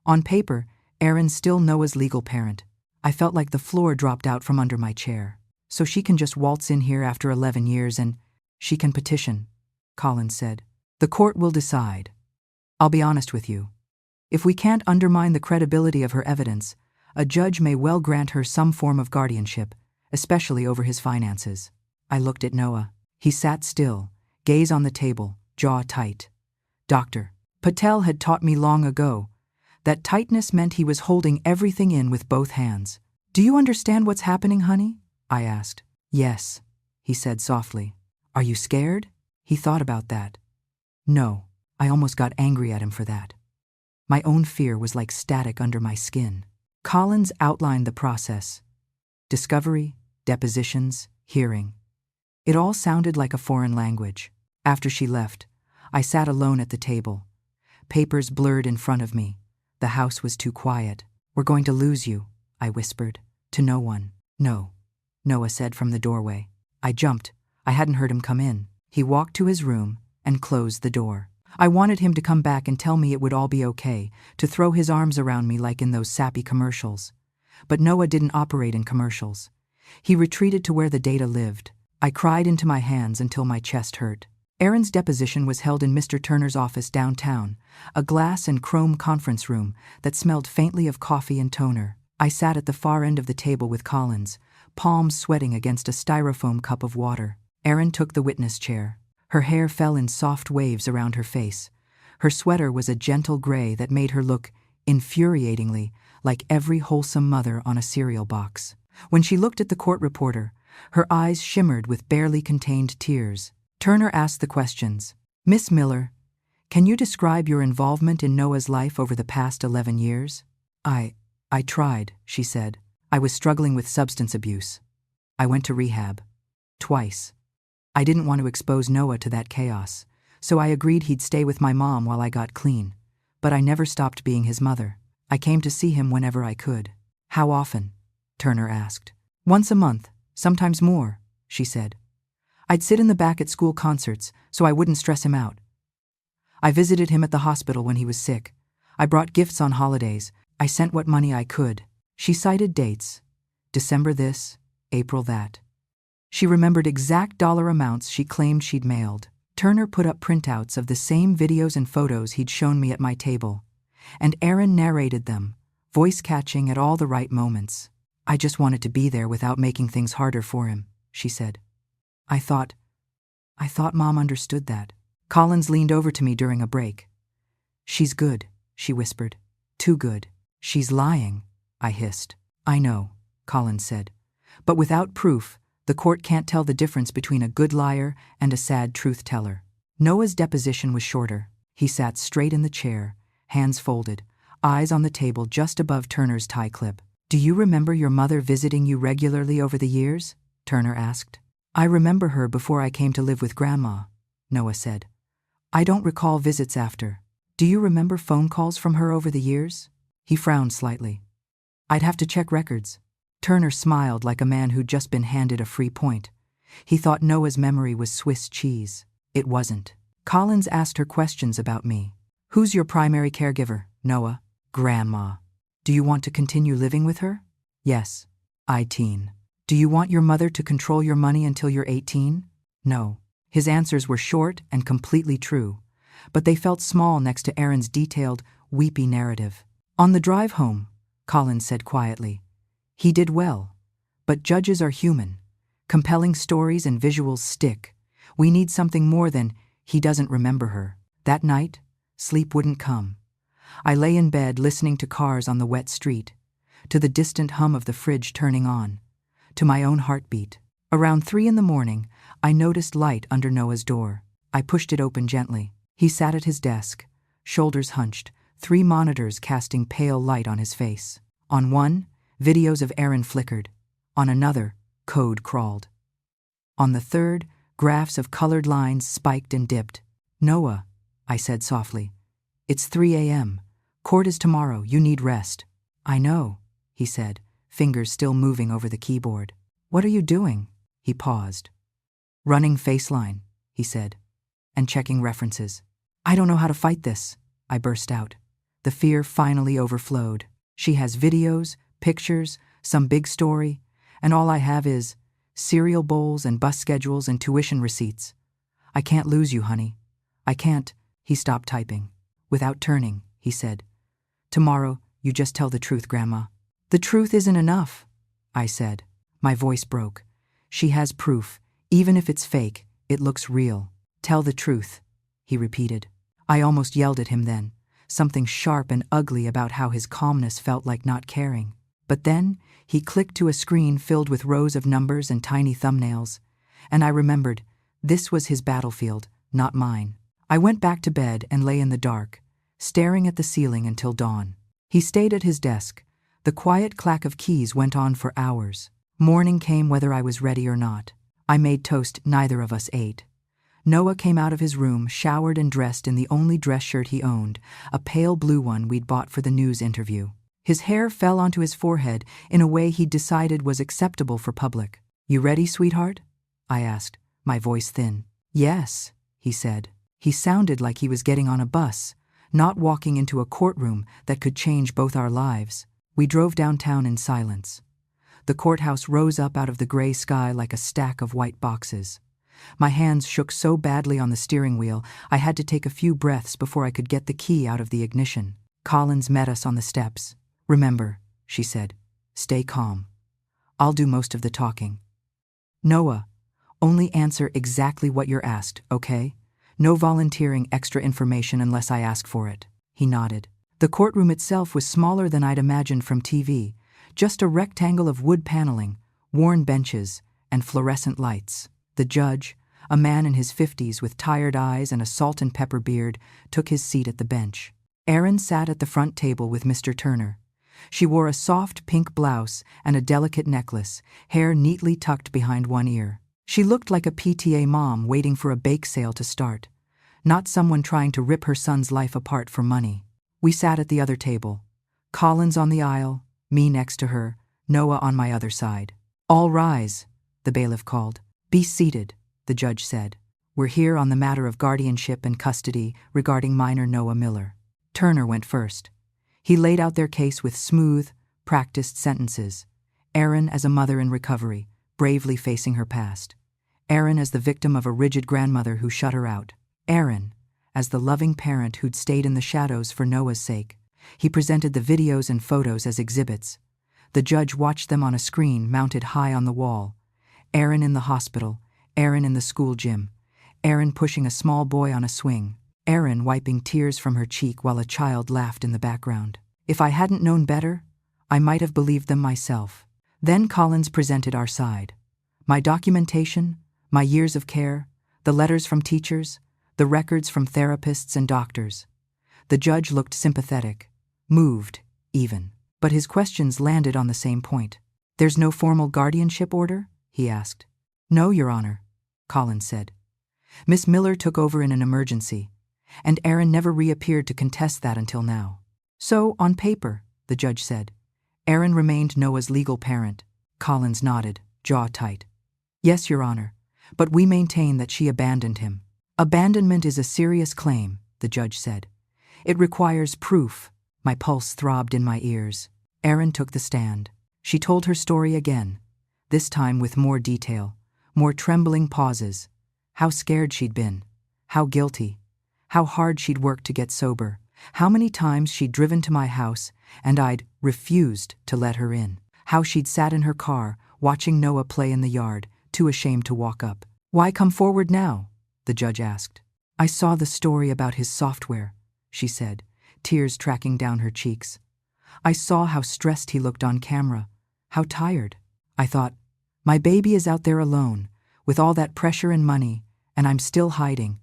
On paper, Erin's still Noah's legal parent. I felt like the floor dropped out from under my chair. So she can just waltz in here after 11 years and she can petition, Collins said. The court will decide. I'll be honest with you. If we can't undermine the credibility of her evidence, a judge may well grant her some form of guardianship, especially over his finances. I looked at Noah. He sat still, gaze on the table, jaw tight. Doctor, Patel had taught me long ago that tightness meant he was holding everything in with both hands. "Do you understand what's happening, honey?" I asked. "Yes," he said softly. "Are you scared?" He thought about that. No, I almost got angry at him for that. My own fear was like static under my skin. Collins outlined the process: discovery, depositions, hearing. It all sounded like a foreign language. After she left, I sat alone at the table. Papers blurred in front of me. The house was too quiet. "We're going to lose you," I whispered. To no one. "No," Noah said from the doorway. I jumped. I hadn't heard him come in. He walked to his room and closed the door. I wanted him to come back and tell me it would all be okay, to throw his arms around me like in those sappy commercials. But Noah didn't operate in commercials. He retreated to where the data lived. I cried into my hands until my chest hurt. Erin's deposition was held in Mr. Turner's office downtown, a glass and chrome conference room that smelled faintly of coffee and toner. I sat at the far end of the table with Collins, palms sweating against a styrofoam cup of water. Erin took the witness chair. Her hair fell in soft waves around her face. Her sweater was a gentle gray that made her look, infuriatingly, like every wholesome mother on a cereal box. When she looked at the court reporter, her eyes shimmered with barely contained tears. Turner asked the questions. "Miss Miller, can you describe your involvement in Noah's life over the past 11 years? I tried," she said. "I was struggling with substance abuse. I went to rehab. Twice. I didn't want to expose Noah to that chaos, so I agreed he'd stay with my mom while I got clean. But I never stopped being his mother. I came to see him whenever I could." "How often?" Turner asked. "Once a month, sometimes more," she said. "I'd sit in the back at school concerts so I wouldn't stress him out. I visited him at the hospital when he was sick. I brought gifts on holidays. I sent what money I could." She cited dates: December this, April that. She remembered exact dollar amounts she claimed she'd mailed. Turner put up printouts of the same videos and photos he'd shown me at my table, and Erin narrated them, voice-catching at all the right moments. "I just wanted to be there without making things harder for him," she said. I thought Mom understood that." Collins leaned over to me during a break. "She's good," she whispered. "Too good." "She's lying," I hissed. "I know," Collins said. "But without proof, the court can't tell the difference between a good liar and a sad truth-teller." Noah's deposition was shorter. He sat straight in the chair, hands folded, eyes on the table just above Turner's tie clip. "Do you remember your mother visiting you regularly over the years?" Turner asked. "I remember her before I came to live with Grandma," Noah said. "I don't recall visits after. Do you remember phone calls from her over the years?" He frowned slightly. "I'd have to check records." Turner smiled like a man who'd just been handed a free point. He thought Noah's memory was Swiss cheese. It wasn't. Collins asked her questions about me. "Who's your primary caregiver, Noah?" "Grandma." "Do you want to continue living with her?" "Yes." "18. Do you want your mother to control your money until you're 18? "No." His answers were short and completely true, but they felt small next to Erin's detailed, weepy narrative. On the drive home, Collins said quietly, "He did well, but judges are human. Compelling stories and visuals stick. We need something more than, 'He doesn't remember her.'" That night, sleep wouldn't come. I lay in bed listening to cars on the wet street, to the distant hum of the fridge turning on, to my own heartbeat. Around 3 a.m, I noticed light under Noah's door. I pushed it open gently. He sat at his desk, shoulders hunched, 3 monitors casting pale light on his face. On one, videos of Erin flickered. On another, code crawled. On the third, graphs of colored lines spiked and dipped. "Noah," I said softly, "it's 3 a.m. Court is tomorrow. You need rest." "I know," he said, fingers still moving over the keyboard. "What are you doing?" He paused. "Running FaceLine," he said, "and checking references." "I don't know how to fight this," I burst out. The fear finally overflowed. She has videos, pictures, some big story, and all I have is cereal bowls and bus schedules and tuition receipts. "I can't lose you, honey. I can't." He stopped typing. Without turning, he said, "Tomorrow, you just tell the truth, Grandma." "The truth isn't enough," I said. My voice broke. "She has proof. Even if it's fake, it looks real." "Tell the truth," he repeated. I almost yelled at him then, something sharp and ugly about how his calmness felt like not caring. But then, he clicked to a screen filled with rows of numbers and tiny thumbnails, and I remembered, this was his battlefield, not mine. I went back to bed and lay in the dark, staring at the ceiling until dawn. He stayed at his desk. The quiet clack of keys went on for hours. Morning came whether I was ready or not. I made toast neither of us ate. Noah came out of his room, showered and dressed in the only dress shirt he owned, a pale blue one we'd bought for the news interview. His hair fell onto his forehead in a way he'd decided was acceptable for public. "You ready, sweetheart?" I asked, my voice thin. "Yes," he said. He sounded like he was getting on a bus, not walking into a courtroom that could change both our lives. We drove downtown in silence. The courthouse rose up out of the gray sky like a stack of white boxes. My hands shook so badly on the steering wheel, I had to take a few breaths before I could get the key out of the ignition. Collins met us on the steps. "Remember," she said, "stay calm. I'll do most of the talking." "Noah, only answer exactly what you're asked, okay? No volunteering extra information unless I ask for it." He nodded. The courtroom itself was smaller than I'd imagined from TV, just a rectangle of wood paneling, worn benches, and fluorescent lights. The judge, a man in his 50s with tired eyes and a salt and pepper beard, took his seat at the bench. Erin sat at the front table with Mr. Turner. She wore a soft pink blouse and a delicate necklace, hair neatly tucked behind one ear. She looked like a PTA mom waiting for a bake sale to start, not someone trying to rip her son's life apart for money. We sat at the other table, Collins on the aisle, me next to her, Noah on my other side. "All rise," the bailiff called. "Be seated," the judge said. "We're here on the matter of guardianship and custody regarding minor Noah Miller." Turner went first. He laid out their case with smooth, practiced sentences. Erin as a mother in recovery, bravely facing her past. Erin as the victim of a rigid grandmother who shut her out. Erin as the loving parent who'd stayed in the shadows for Noah's sake. He presented the videos and photos as exhibits. The judge watched them on a screen mounted high on the wall. Erin in the hospital, Erin in the school gym, Erin pushing a small boy on a swing, Erin wiping tears from her cheek while a child laughed in the background. If I hadn't known better, I might have believed them myself. Then Collins presented our side. My documentation, my years of care, the letters from teachers, the records from therapists and doctors. The judge looked sympathetic, moved, even. But his questions landed on the same point. "There's no formal guardianship order?" he asked. "No, Your Honor," Collins said. "Miss Miller took over in an emergency, and Erin never reappeared to contest that until now." "So, on paper," the judge said, "Erin remained Noah's legal parent." Collins nodded, jaw tight. "Yes, Your Honor, but we maintain that she abandoned him." "Abandonment is a serious claim," the judge said. "It requires proof." My pulse throbbed in my ears. Erin took the stand. She told her story again, this time with more detail, more trembling pauses. How scared she'd been, how guilty, how hard she'd worked to get sober, how many times she'd driven to my house and I'd refused to let her in, how she'd sat in her car watching Noah play in the yard, too ashamed to walk up. "Why come forward now?" the judge asked. "I saw the story about his software," she said, tears tracking down her cheeks. "I saw how stressed he looked on camera, how tired. I thought, my baby is out there alone, with all that pressure and money, and I'm still hiding.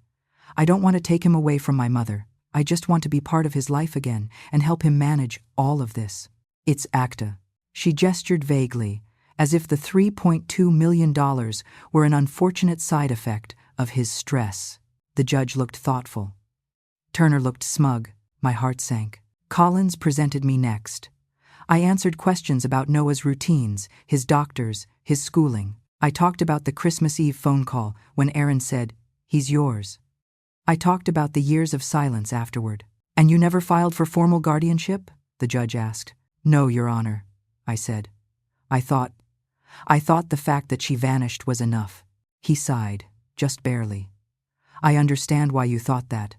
I don't want to take him away from my mother. I just want to be part of his life again and help him manage all of this. It's ACTA." She gestured vaguely, as if the $3.2 million were an unfortunate side effect of his stress. The judge looked thoughtful. Turner looked smug. My heart sank. Collins presented me next. I answered questions about Noah's routines, his doctors, his schooling. I talked about the Christmas Eve phone call when Erin said, "He's yours." I talked about the years of silence afterward. "And you never filed for formal guardianship?" the judge asked. "No, Your Honor," I said. I thought the fact that she vanished was enough." He sighed, just barely. "I understand why you thought that,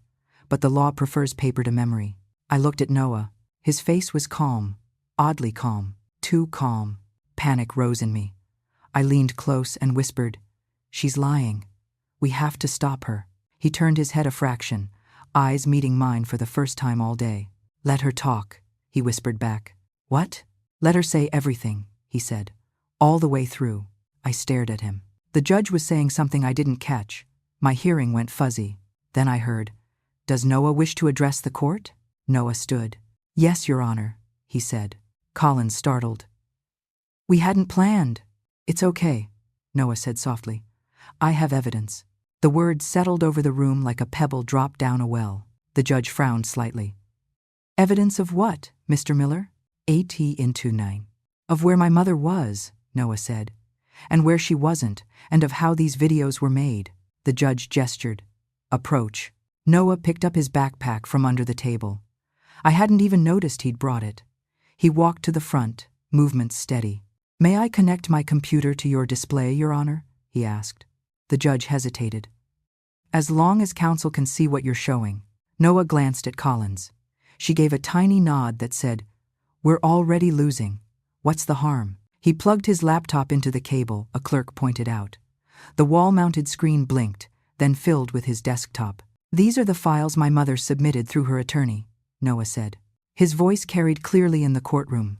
but the law prefers paper to memory." I looked at Noah. His face was calm, oddly calm, too calm. Panic rose in me. I leaned close and whispered, "She's lying. We have to stop her." He turned his head a fraction, eyes meeting mine for the first time all day. "Let her talk," he whispered back. "What?" "Let her say everything," he said. All the way through, I stared at him. The judge was saying something I didn't catch. My hearing went fuzzy. Then I heard, "Does Noah wish to address the court?" Noah stood. "Yes, Your Honor," he said. Collins startled. "We hadn't planned." "It's okay," Noah said softly. "I have evidence." The words settled over the room like a pebble dropped down a well. The judge frowned slightly. "Evidence of what, Mr. Miller?" "9. Of where my mother was," Noah said, "and where she wasn't, and of how these videos were made." The judge gestured. "Approach." Noah picked up his backpack from under the table. I hadn't even noticed he'd brought it. He walked to the front, movements steady. "May I connect my computer to your display, Your Honor?" he asked. The judge hesitated. "As long as counsel can see what you're showing." Noah glanced at Collins. She gave a tiny nod that said, "We're already losing. What's the harm?" He plugged his laptop into the cable, a clerk pointed out. The wall-mounted screen blinked, then filled with his desktop. "These are the files my mother submitted through her attorney," Noah said. His voice carried clearly in the courtroom.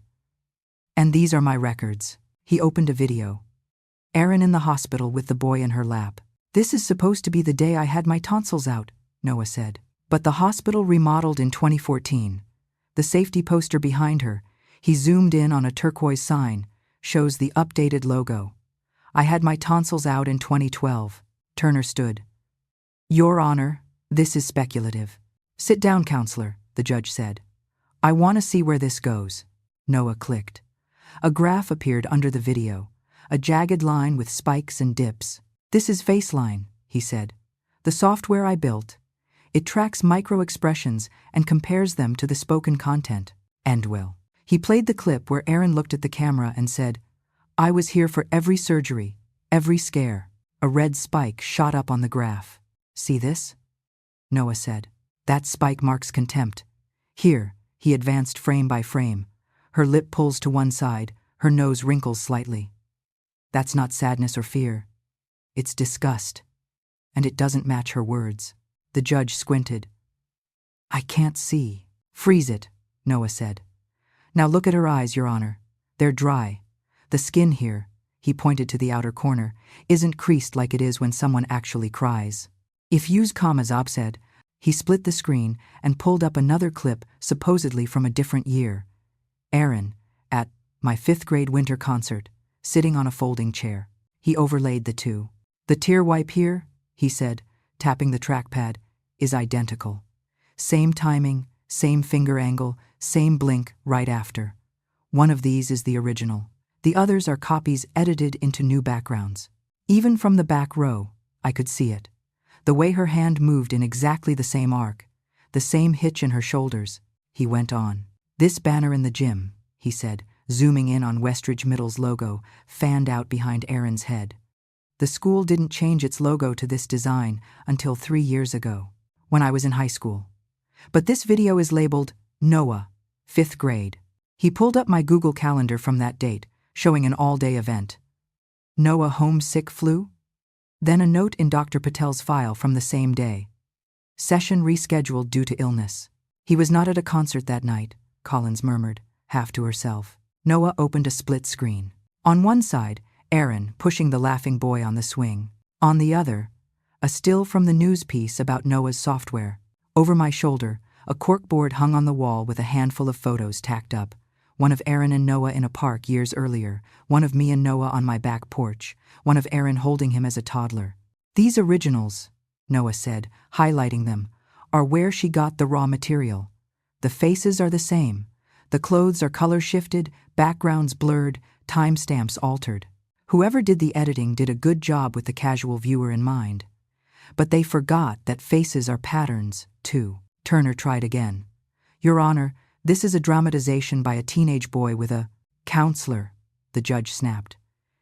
"And these are my records." He opened a video. Erin in the hospital with the boy in her lap. "This is supposed to be the day I had my tonsils out," Noah said. "But the hospital remodeled in 2014. The safety poster behind her," he zoomed in on a turquoise sign, "shows the updated logo. I had my tonsils out in 2012. Turner stood. "Your Honor, this is speculative." "Sit down, counselor," the judge said. "I want to see where this goes." Noah clicked. A graph appeared under the video, a jagged line with spikes and dips. "This is FaceLine," he said. "The software I built. It tracks micro-expressions and compares them to the spoken content." "And well." He played the clip where Erin looked at the camera and said, "I was here for every surgery, every scare." A red spike shot up on the graph. "See this?" Noah said. "That spike marks contempt. Here," he advanced frame by frame. Her lip pulls to one side, her nose wrinkles slightly. "That's not sadness or fear. It's disgust. And it doesn't match her words." The judge squinted. "I can't see." "Freeze it," Noah said. "Now look at her eyes, Your Honor. They're dry. The skin here," he pointed to the outer corner, "isn't creased like it is when someone actually cries." "If use commas," Ob said. He split the screen and pulled up another clip supposedly from a different year. Erin, at my 5th grade winter concert, sitting on a folding chair. He overlaid the two. "The tear wipe here," he said, tapping the trackpad, "is identical. Same timing, same finger angle, same blink right after. One of these is the original. The others are copies edited into new backgrounds. Even from the back row, I could see it. The way her hand moved in exactly the same arc, the same hitch in her shoulders." He went on. "This banner in the gym," he said, zooming in on Westridge Middle's logo, fanned out behind Erin's head. "The school didn't change its logo to this design until 3 years ago, when I was in high school. But this video is labeled Noah, 5th grade. He pulled up my Google Calendar from that date, showing an all-day event. "Noah homesick flu?" Then a note in Dr. Patel's file from the same day. "Session rescheduled due to illness." "He was not at a concert that night," Collins murmured, half to herself. Noah opened a split screen. On one side, Erin pushing the laughing boy on the swing. On the other, a still from the news piece about Noah's software. Over my shoulder, a corkboard hung on the wall with a handful of photos tacked up. One of Erin and Noah in a park years earlier, one of me and Noah on my back porch, one of Erin holding him as a toddler. "These originals," Noah said, highlighting them, "are where she got the raw material. The faces are the same. The clothes are color shifted, backgrounds blurred, timestamps altered. Whoever did the editing did a good job with the casual viewer in mind. But they forgot that faces are patterns, too." Turner tried again. "Your Honor, this is a dramatization by a teenage boy with a..." "Counselor," the judge snapped.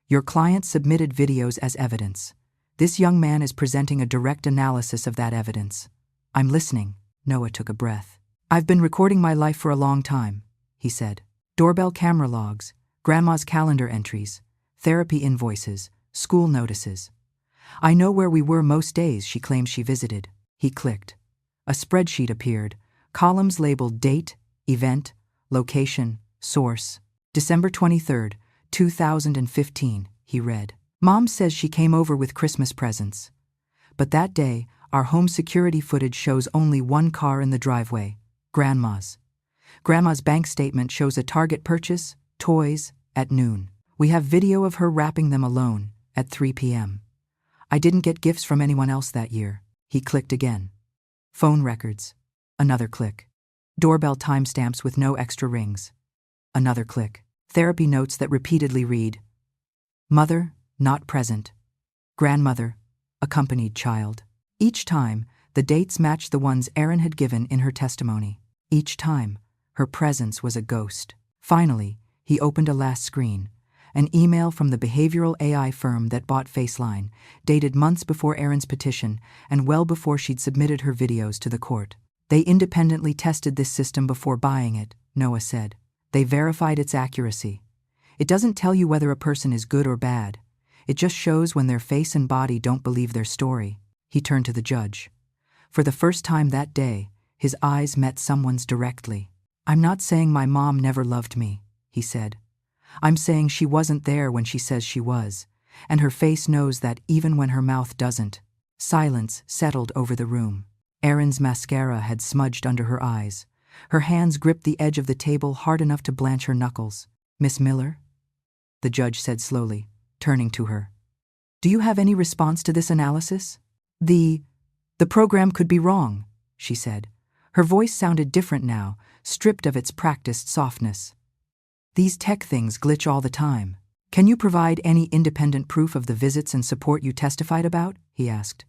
"Your client submitted videos as evidence. This young man is presenting a direct analysis of that evidence." "I'm listening." Noah took a breath. "I've been recording my life for a long time," he said. "Doorbell camera logs, grandma's calendar entries, therapy invoices, school notices. I know where we were most days she claims she visited." He clicked. A spreadsheet appeared, columns labeled date, event, location, source. December 23rd, 2015, he read. Mom says she came over with Christmas presents. But that day, our home security footage shows only one car in the driveway, Grandma's. Grandma's bank statement shows a Target purchase, toys, at noon. We have video of her wrapping them alone, at 3 p.m. I didn't get gifts from anyone else that year. He clicked again. Phone records. Another click. Doorbell timestamps with no extra rings. Another click. Therapy notes that repeatedly read, Mother, not present. Grandmother, accompanied child. Each time, the dates matched the ones Erin had given in her testimony. Each time, her presence was a ghost. Finally, he opened a last screen, an email from the behavioral AI firm that bought FaceLine, dated months before Erin's petition and well before she'd submitted her videos to the court. They independently tested this system before buying it, Noah said. They verified its accuracy. It doesn't tell you whether a person is good or bad. It just shows when their face and body don't believe their story. He turned to the judge. For the first time that day, his eyes met someone's directly. I'm not saying my mom never loved me, he said. I'm saying she wasn't there when she says she was, and her face knows that even when her mouth doesn't. Silence settled over the room. Erin's mascara had smudged under her eyes. Her hands gripped the edge of the table hard enough to blanch her knuckles. Miss Miller? The judge said slowly, turning to her. Do you have any response to this analysis? The program could be wrong, she said. Her voice sounded different now, stripped of its practiced softness. These tech things glitch all the time. Can you provide any independent proof of the visits and support you testified about? He asked.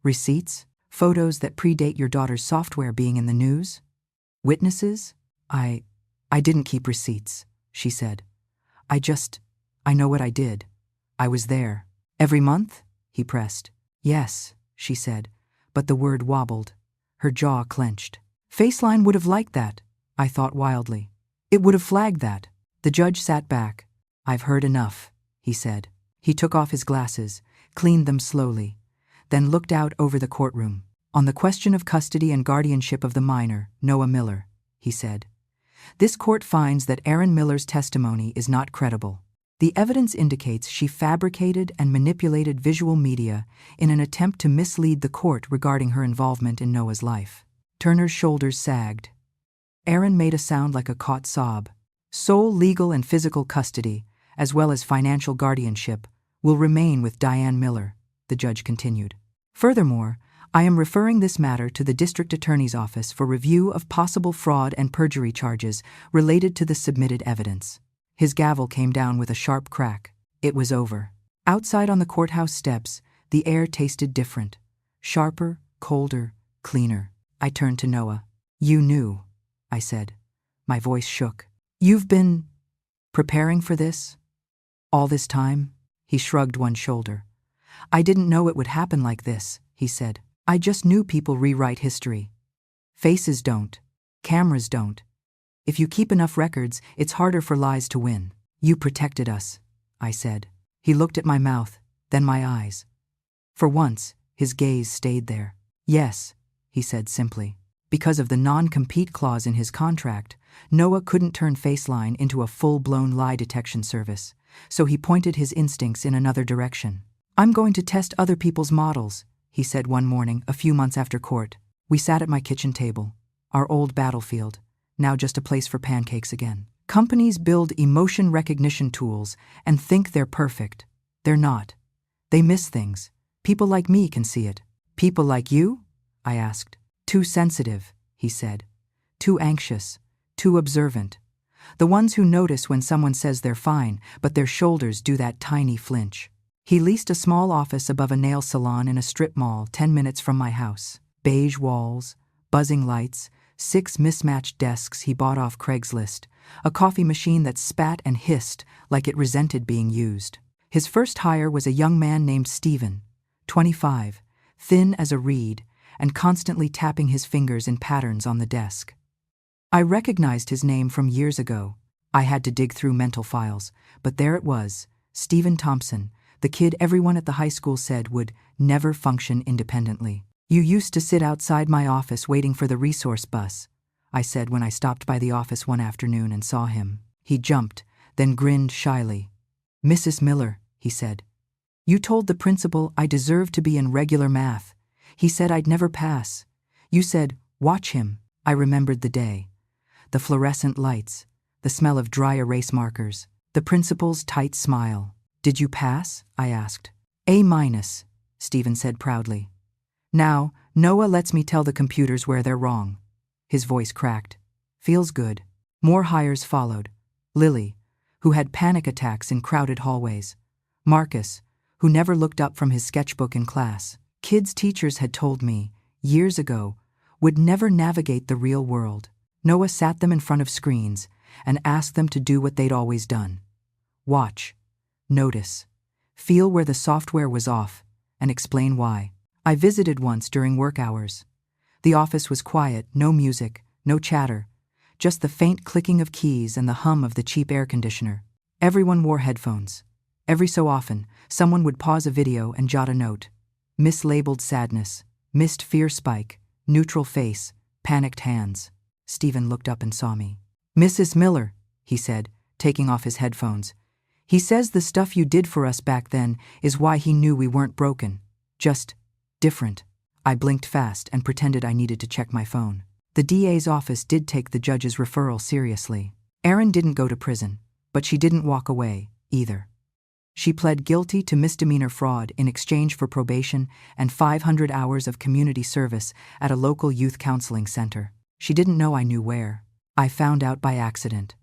Receipts? Photos that predate your daughter's software being in the news? Witnesses? I didn't keep receipts, she said. I know what I did. I was there. Every month? He pressed. Yes, she said, but the word wobbled. Her jaw clenched. FaceLine would have liked that, I thought wildly. It would have flagged that. The judge sat back. I've heard enough, he said. He took off his glasses, cleaned them slowly, then looked out over the courtroom. On the question of custody and guardianship of the minor, Noah Miller, he said. This court finds that Erin Miller's testimony is not credible. The evidence indicates she fabricated and manipulated visual media in an attempt to mislead the court regarding her involvement in Noah's life. Turner's shoulders sagged. Erin made a sound like a caught sob. Sole legal and physical custody, as well as financial guardianship, will remain with Diane Miller, the judge continued. Furthermore, I am referring this matter to the district attorney's office for review of possible fraud and perjury charges related to the submitted evidence. His gavel came down with a sharp crack. It was over. Outside on the courthouse steps, the air tasted different. Sharper, colder, cleaner. I turned to Noah. You knew, I said. My voice shook. You've been preparing for this? All this time? He shrugged one shoulder. I didn't know it would happen like this, he said. I just knew people rewrite history. Faces don't. Cameras don't. If you keep enough records, it's harder for lies to win. You protected us, I said. He looked at my mouth, then my eyes. For once, his gaze stayed there. Yes, he said simply. Because of the non-compete clause in his contract, Noah couldn't turn FaceLine into a full-blown lie detection service, so he pointed his instincts in another direction. I'm going to test other people's models, he said one morning, a few months after court. We sat at my kitchen table, our old battlefield, now just a place for pancakes again. Companies build emotion recognition tools and think they're perfect. They're not. They miss things. People like me can see it. People like you? I asked. Too sensitive, he said. Too anxious. Too observant. The ones who notice when someone says they're fine, but their shoulders do that tiny flinch. He leased a small office above a nail salon in a strip mall 10 minutes from my house. Beige walls, buzzing lights, 6 mismatched desks he bought off Craigslist, a coffee machine that spat and hissed like it resented being used. His first hire was a young man named Stephen, 25, thin as a reed, and constantly tapping his fingers in patterns on the desk. I recognized his name from years ago. I had to dig through mental files, but there it was, Stephen Thompson, the kid everyone at the high school said would never function independently. You used to sit outside my office waiting for the resource bus, I said when I stopped by the office one afternoon and saw him. He jumped, then grinned shyly. Mrs. Miller, he said. You told the principal I deserved to be in regular math. He said I'd never pass. You said, watch him. I remembered the day. The fluorescent lights, the smell of dry erase markers, the principal's tight smile. Did you pass? I asked. A-, Stephen said proudly. Now, Noah lets me tell the computers where they're wrong. His voice cracked. Feels good. More hires followed. Lily, who had panic attacks in crowded hallways. Marcus, who never looked up from his sketchbook in class. Kids' teachers had told me, years ago, would never navigate the real world. Noah sat them in front of screens and asked them to do what they'd always done. Watch. Notice. Feel where the software was off, and explain why. I visited once during work hours. The office was quiet, no music, no chatter, just the faint clicking of keys and the hum of the cheap air conditioner. Everyone wore headphones. Every so often, someone would pause a video and jot a note. Mislabeled sadness, missed fear spike, neutral face, panicked hands. Stephen looked up and saw me. Mrs. Miller, he said, taking off his headphones. He says the stuff you did for us back then is why he knew we weren't broken. Just different. I blinked fast and pretended I needed to check my phone. The DA's office did take the judge's referral seriously. Erin didn't go to prison, but she didn't walk away, either. She pled guilty to misdemeanor fraud in exchange for probation and 500 hours of community service at a local youth counseling center. She didn't know I knew where. I found out by accident.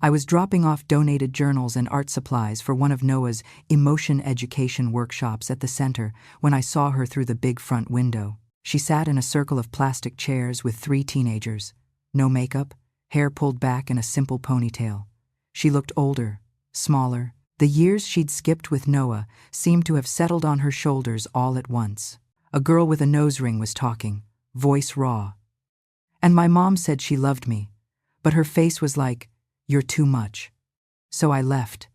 I was dropping off donated journals and art supplies for one of Noah's emotion education workshops at the center when I saw her through the big front window. She sat in a circle of plastic chairs with 3 teenagers. No makeup, hair pulled back in a simple ponytail. She looked older, smaller. The years she'd skipped with Noah seemed to have settled on her shoulders all at once. A girl with a nose ring was talking, voice raw. And my mom said she loved me, but her face was like, "You're too much." So I left.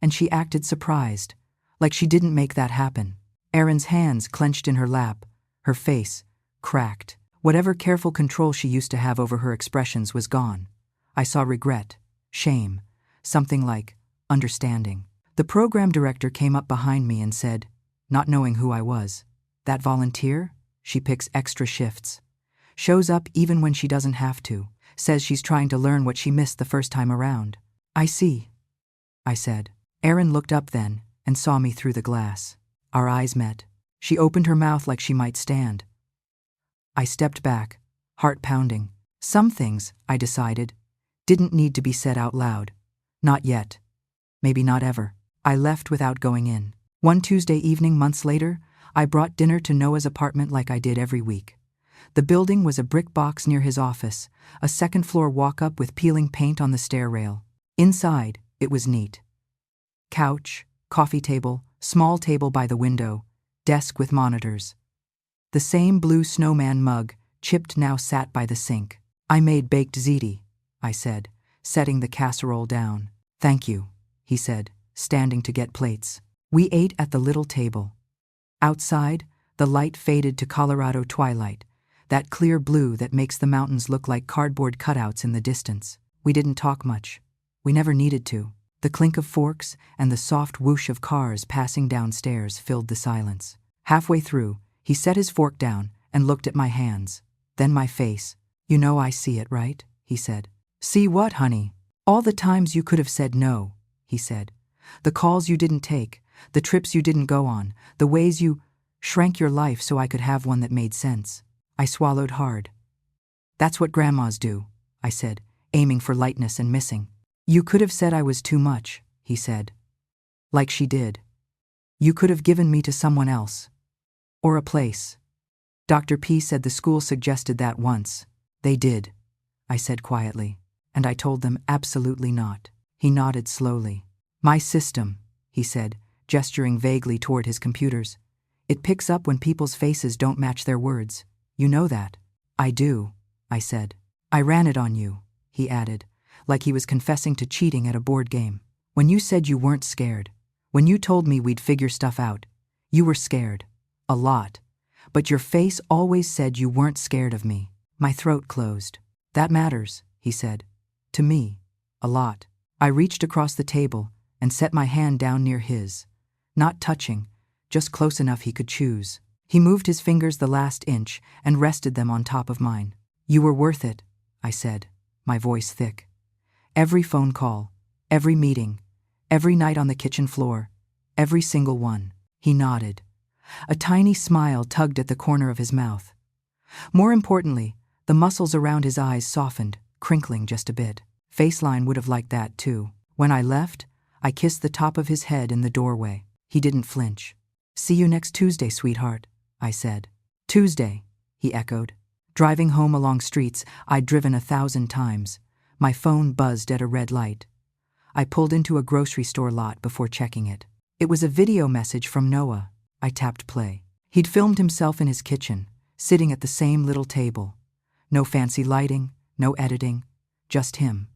And she acted surprised, like she didn't make that happen. Erin's hands clenched in her lap, her face cracked. Whatever careful control she used to have over her expressions was gone. I saw regret, shame, something like understanding. The program director came up behind me and said, not knowing who I was, "That volunteer? She picks extra shifts. Shows up even when she doesn't have to. Says she's trying to learn what she missed the first time around." "I see," I said. Erin looked up then and saw me through the glass. Our eyes met. She opened her mouth like she might stand. I stepped back, heart pounding. Some things, I decided, didn't need to be said out loud. Not yet. Maybe not ever. I left without going in. One Tuesday evening months later, I brought dinner to Noah's apartment like I did every week. The building was a brick box near his office, a second-floor walk-up with peeling paint on the stair rail. Inside, it was neat. Couch, coffee table, small table by the window, desk with monitors. The same blue snowman mug, chipped, now sat by the sink. "I made baked ziti," I said, setting the casserole down. "Thank you," he said, standing to get plates. We ate at the little table. Outside, the light faded to Colorado twilight, that clear blue that makes the mountains look like cardboard cutouts in the distance. We didn't talk much. We never needed to. The clink of forks and the soft whoosh of cars passing downstairs filled the silence. Halfway through, he set his fork down and looked at my hands, then my face. "You know I see it, right?" he said. "See what, honey?" "All the times you could have said no," he said. "The calls you didn't take, the trips you didn't go on, the ways you shrank your life so I could have one that made sense." I swallowed hard. "That's what grandmas do," I said, aiming for lightness and missing. "You could have said I was too much," he said. "Like she did. You could have given me to someone else. Or a place. Dr. P said the school suggested that once. They did," I said quietly. "And I told them absolutely not." He nodded slowly. "My system," he said, gesturing vaguely toward his computers. "It picks up when people's faces don't match their words. You know that?" "I do," I said. "I ran it on you," he added, like he was confessing to cheating at a board game. "When you said you weren't scared, when you told me we'd figure stuff out, you were scared. A lot. But your face always said you weren't scared of me. My throat closed. That matters, he said. To me. A lot. I reached across the table and set my hand down near his. Not touching, just close enough he could choose. He moved his fingers the last inch and rested them on top of mine. You were worth it, I said, my voice thick. Every phone call, every meeting, every night on the kitchen floor, every single one. He nodded. A tiny smile tugged at the corner of his mouth. More importantly, the muscles around his eyes softened, crinkling just a bit. FaceLine would have liked that too. When I left, I kissed the top of his head in the doorway. He didn't flinch. See you next Tuesday, sweetheart, I said. Tuesday, he echoed. Driving home along streets I'd driven 1,000 times, my phone buzzed at a red light. I pulled into a grocery store lot before checking it. It was a video message from Noah. I tapped play. He'd filmed himself in his kitchen, sitting at the same little table. No fancy lighting, no editing, just him.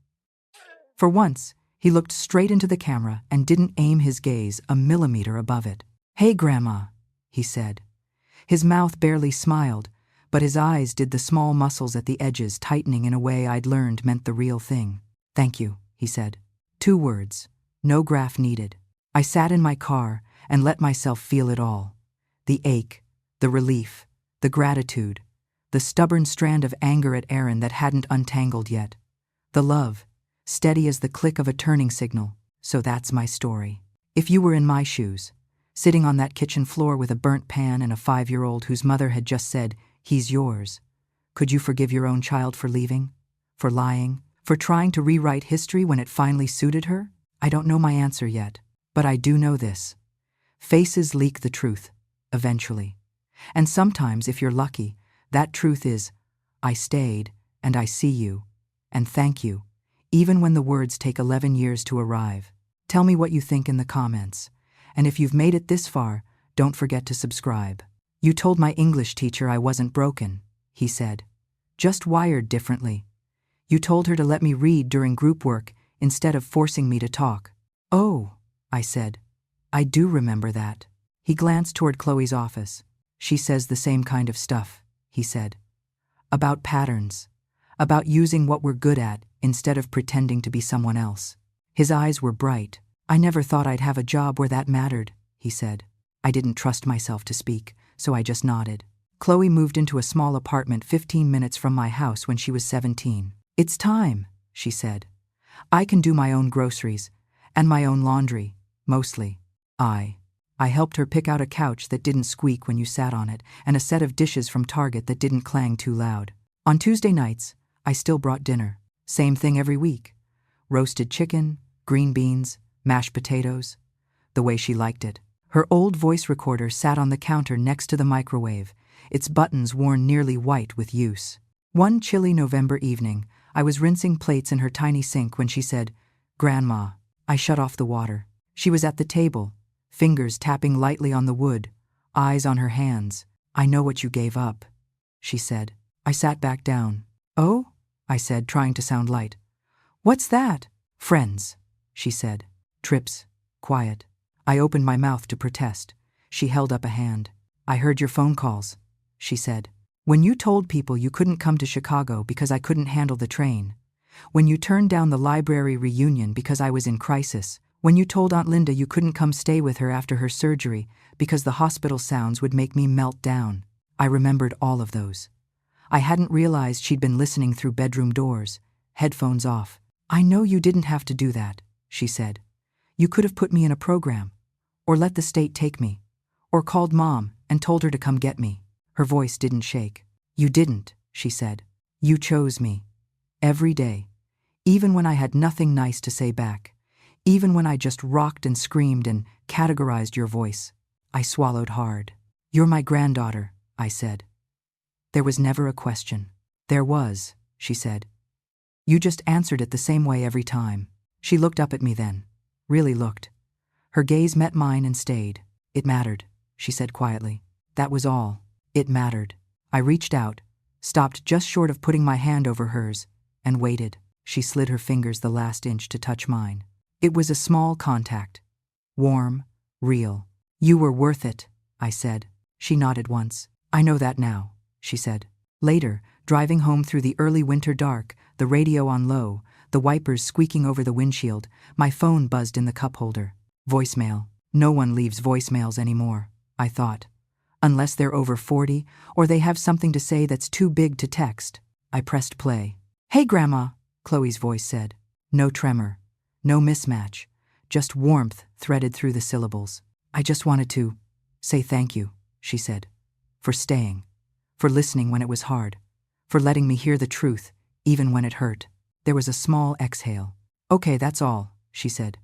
For once, he looked straight into the camera and didn't aim his gaze a millimeter above it. Hey, Grandma, he said. His mouth barely smiled, but his eyes did the small muscles at the edges tightening in a way I'd learned meant the real thing. Thank you, he said. 2 words. No graph needed. I sat in my car and let myself feel it all. The ache, the relief, the gratitude, the stubborn strand of anger at Erin that hadn't untangled yet. The love, steady as the click of a turning signal. So that's my story. If you were in my shoes, sitting on that kitchen floor with a burnt pan and a 5-year-old whose mother had just said, "He's yours," could you forgive your own child for leaving? For lying? For trying to rewrite history when it finally suited her? I don't know my answer yet, but I do know this. Faces leak the truth, eventually. And sometimes, if you're lucky, that truth is, I stayed, and I see you, and thank you, even when the words take 11 years to arrive. Tell me what you think in the comments. And if you've made it this far, don't forget to subscribe. You told my English teacher I wasn't broken, he said. Just wired differently. You told her to let me read during group work instead of forcing me to talk. Oh, I said. I do remember that. He glanced toward Chloe's office. She says the same kind of stuff, he said. About patterns. About using what we're good at instead of pretending to be someone else. His eyes were bright. I never thought I'd have a job where that mattered, he said. I didn't trust myself to speak, so I just nodded. Chloe moved into a small apartment 15 minutes from my house when she was 17. It's time, she said. I can do my own groceries, and my own laundry, mostly. I helped her pick out a couch that didn't squeak when you sat on it, and a set of dishes from Target that didn't clang too loud. On Tuesday nights, I still brought dinner. Same thing every week. Roasted chicken, green beans, mashed potatoes. The way she liked it. Her old voice recorder sat on the counter next to the microwave, its buttons worn nearly white with use. One chilly November evening, I was rinsing plates in her tiny sink when she said, "Grandma." I shut off the water. She was at the table, fingers tapping lightly on the wood, eyes on her hands. "I know what you gave up," she said. I sat back down. "Oh?" I said, trying to sound light. "What's that?" "Friends," she said. "Trips. Quiet." I opened my mouth to protest. She held up a hand. "I heard your phone calls," she said. "When you told people you couldn't come to Chicago because I couldn't handle the train. When you turned down the library reunion because I was in crisis. When you told Aunt Linda you couldn't come stay with her after her surgery because the hospital sounds would make me melt down." I remembered all of those. I hadn't realized she'd been listening through bedroom doors, headphones off. "I know you didn't have to do that," she said. "You could have put me in a program, or let the state take me, or called Mom and told her to come get me." Her voice didn't shake. "You didn't," she said. "You chose me. Every day. Even when I had nothing nice to say back. Even when I just rocked and screamed and categorized your voice." I swallowed hard. "You're my granddaughter," I said. There was never a question. "There was," she said. "You just answered it the same way every time." She looked up at me then. Really looked. Her gaze met mine and stayed. "It mattered," she said quietly. "That was all. It mattered." I reached out, stopped just short of putting my hand over hers, and waited. She slid her fingers the last inch to touch mine. It was a small contact. Warm, real. "You were worth it," I said. She nodded once. I know that now, she said. Later, driving home through the early winter dark, the radio on low, the wipers squeaking over the windshield, my phone buzzed in the cup holder. Voicemail. No one leaves voicemails anymore, I thought. Unless they're over 40, or they have something to say that's too big to text. I pressed play. Hey, Grandma, Chloe's voice said. No tremor. No mismatch. Just warmth threaded through the syllables. I just wanted to say thank you, she said. For staying. For listening when it was hard. For letting me hear the truth, even when it hurt. There was a small exhale. Okay, that's all, she said.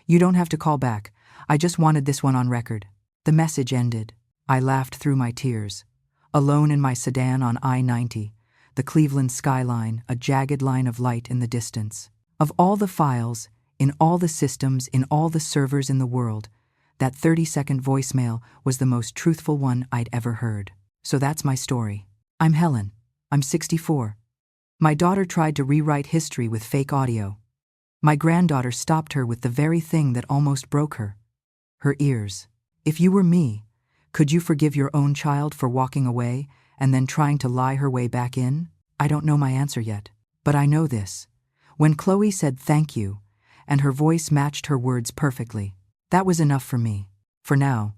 You don't have to call back. I just wanted this one on record. The message ended. I laughed through my tears. Alone in my sedan on I-90, the Cleveland skyline, a jagged line of light in the distance. Of all the files, in all the systems, in all the servers in the world, that 30-second voicemail was the most truthful one I'd ever heard. So that's my story. I'm Helen. I'm 64. My daughter tried to rewrite history with fake audio. My granddaughter stopped her with the very thing that almost broke her. Her ears. If you were me, could you forgive your own child for walking away and then trying to lie her way back in? I don't know my answer yet, but I know this. When Chloe said thank you, and her voice matched her words perfectly, that was enough for me. For now,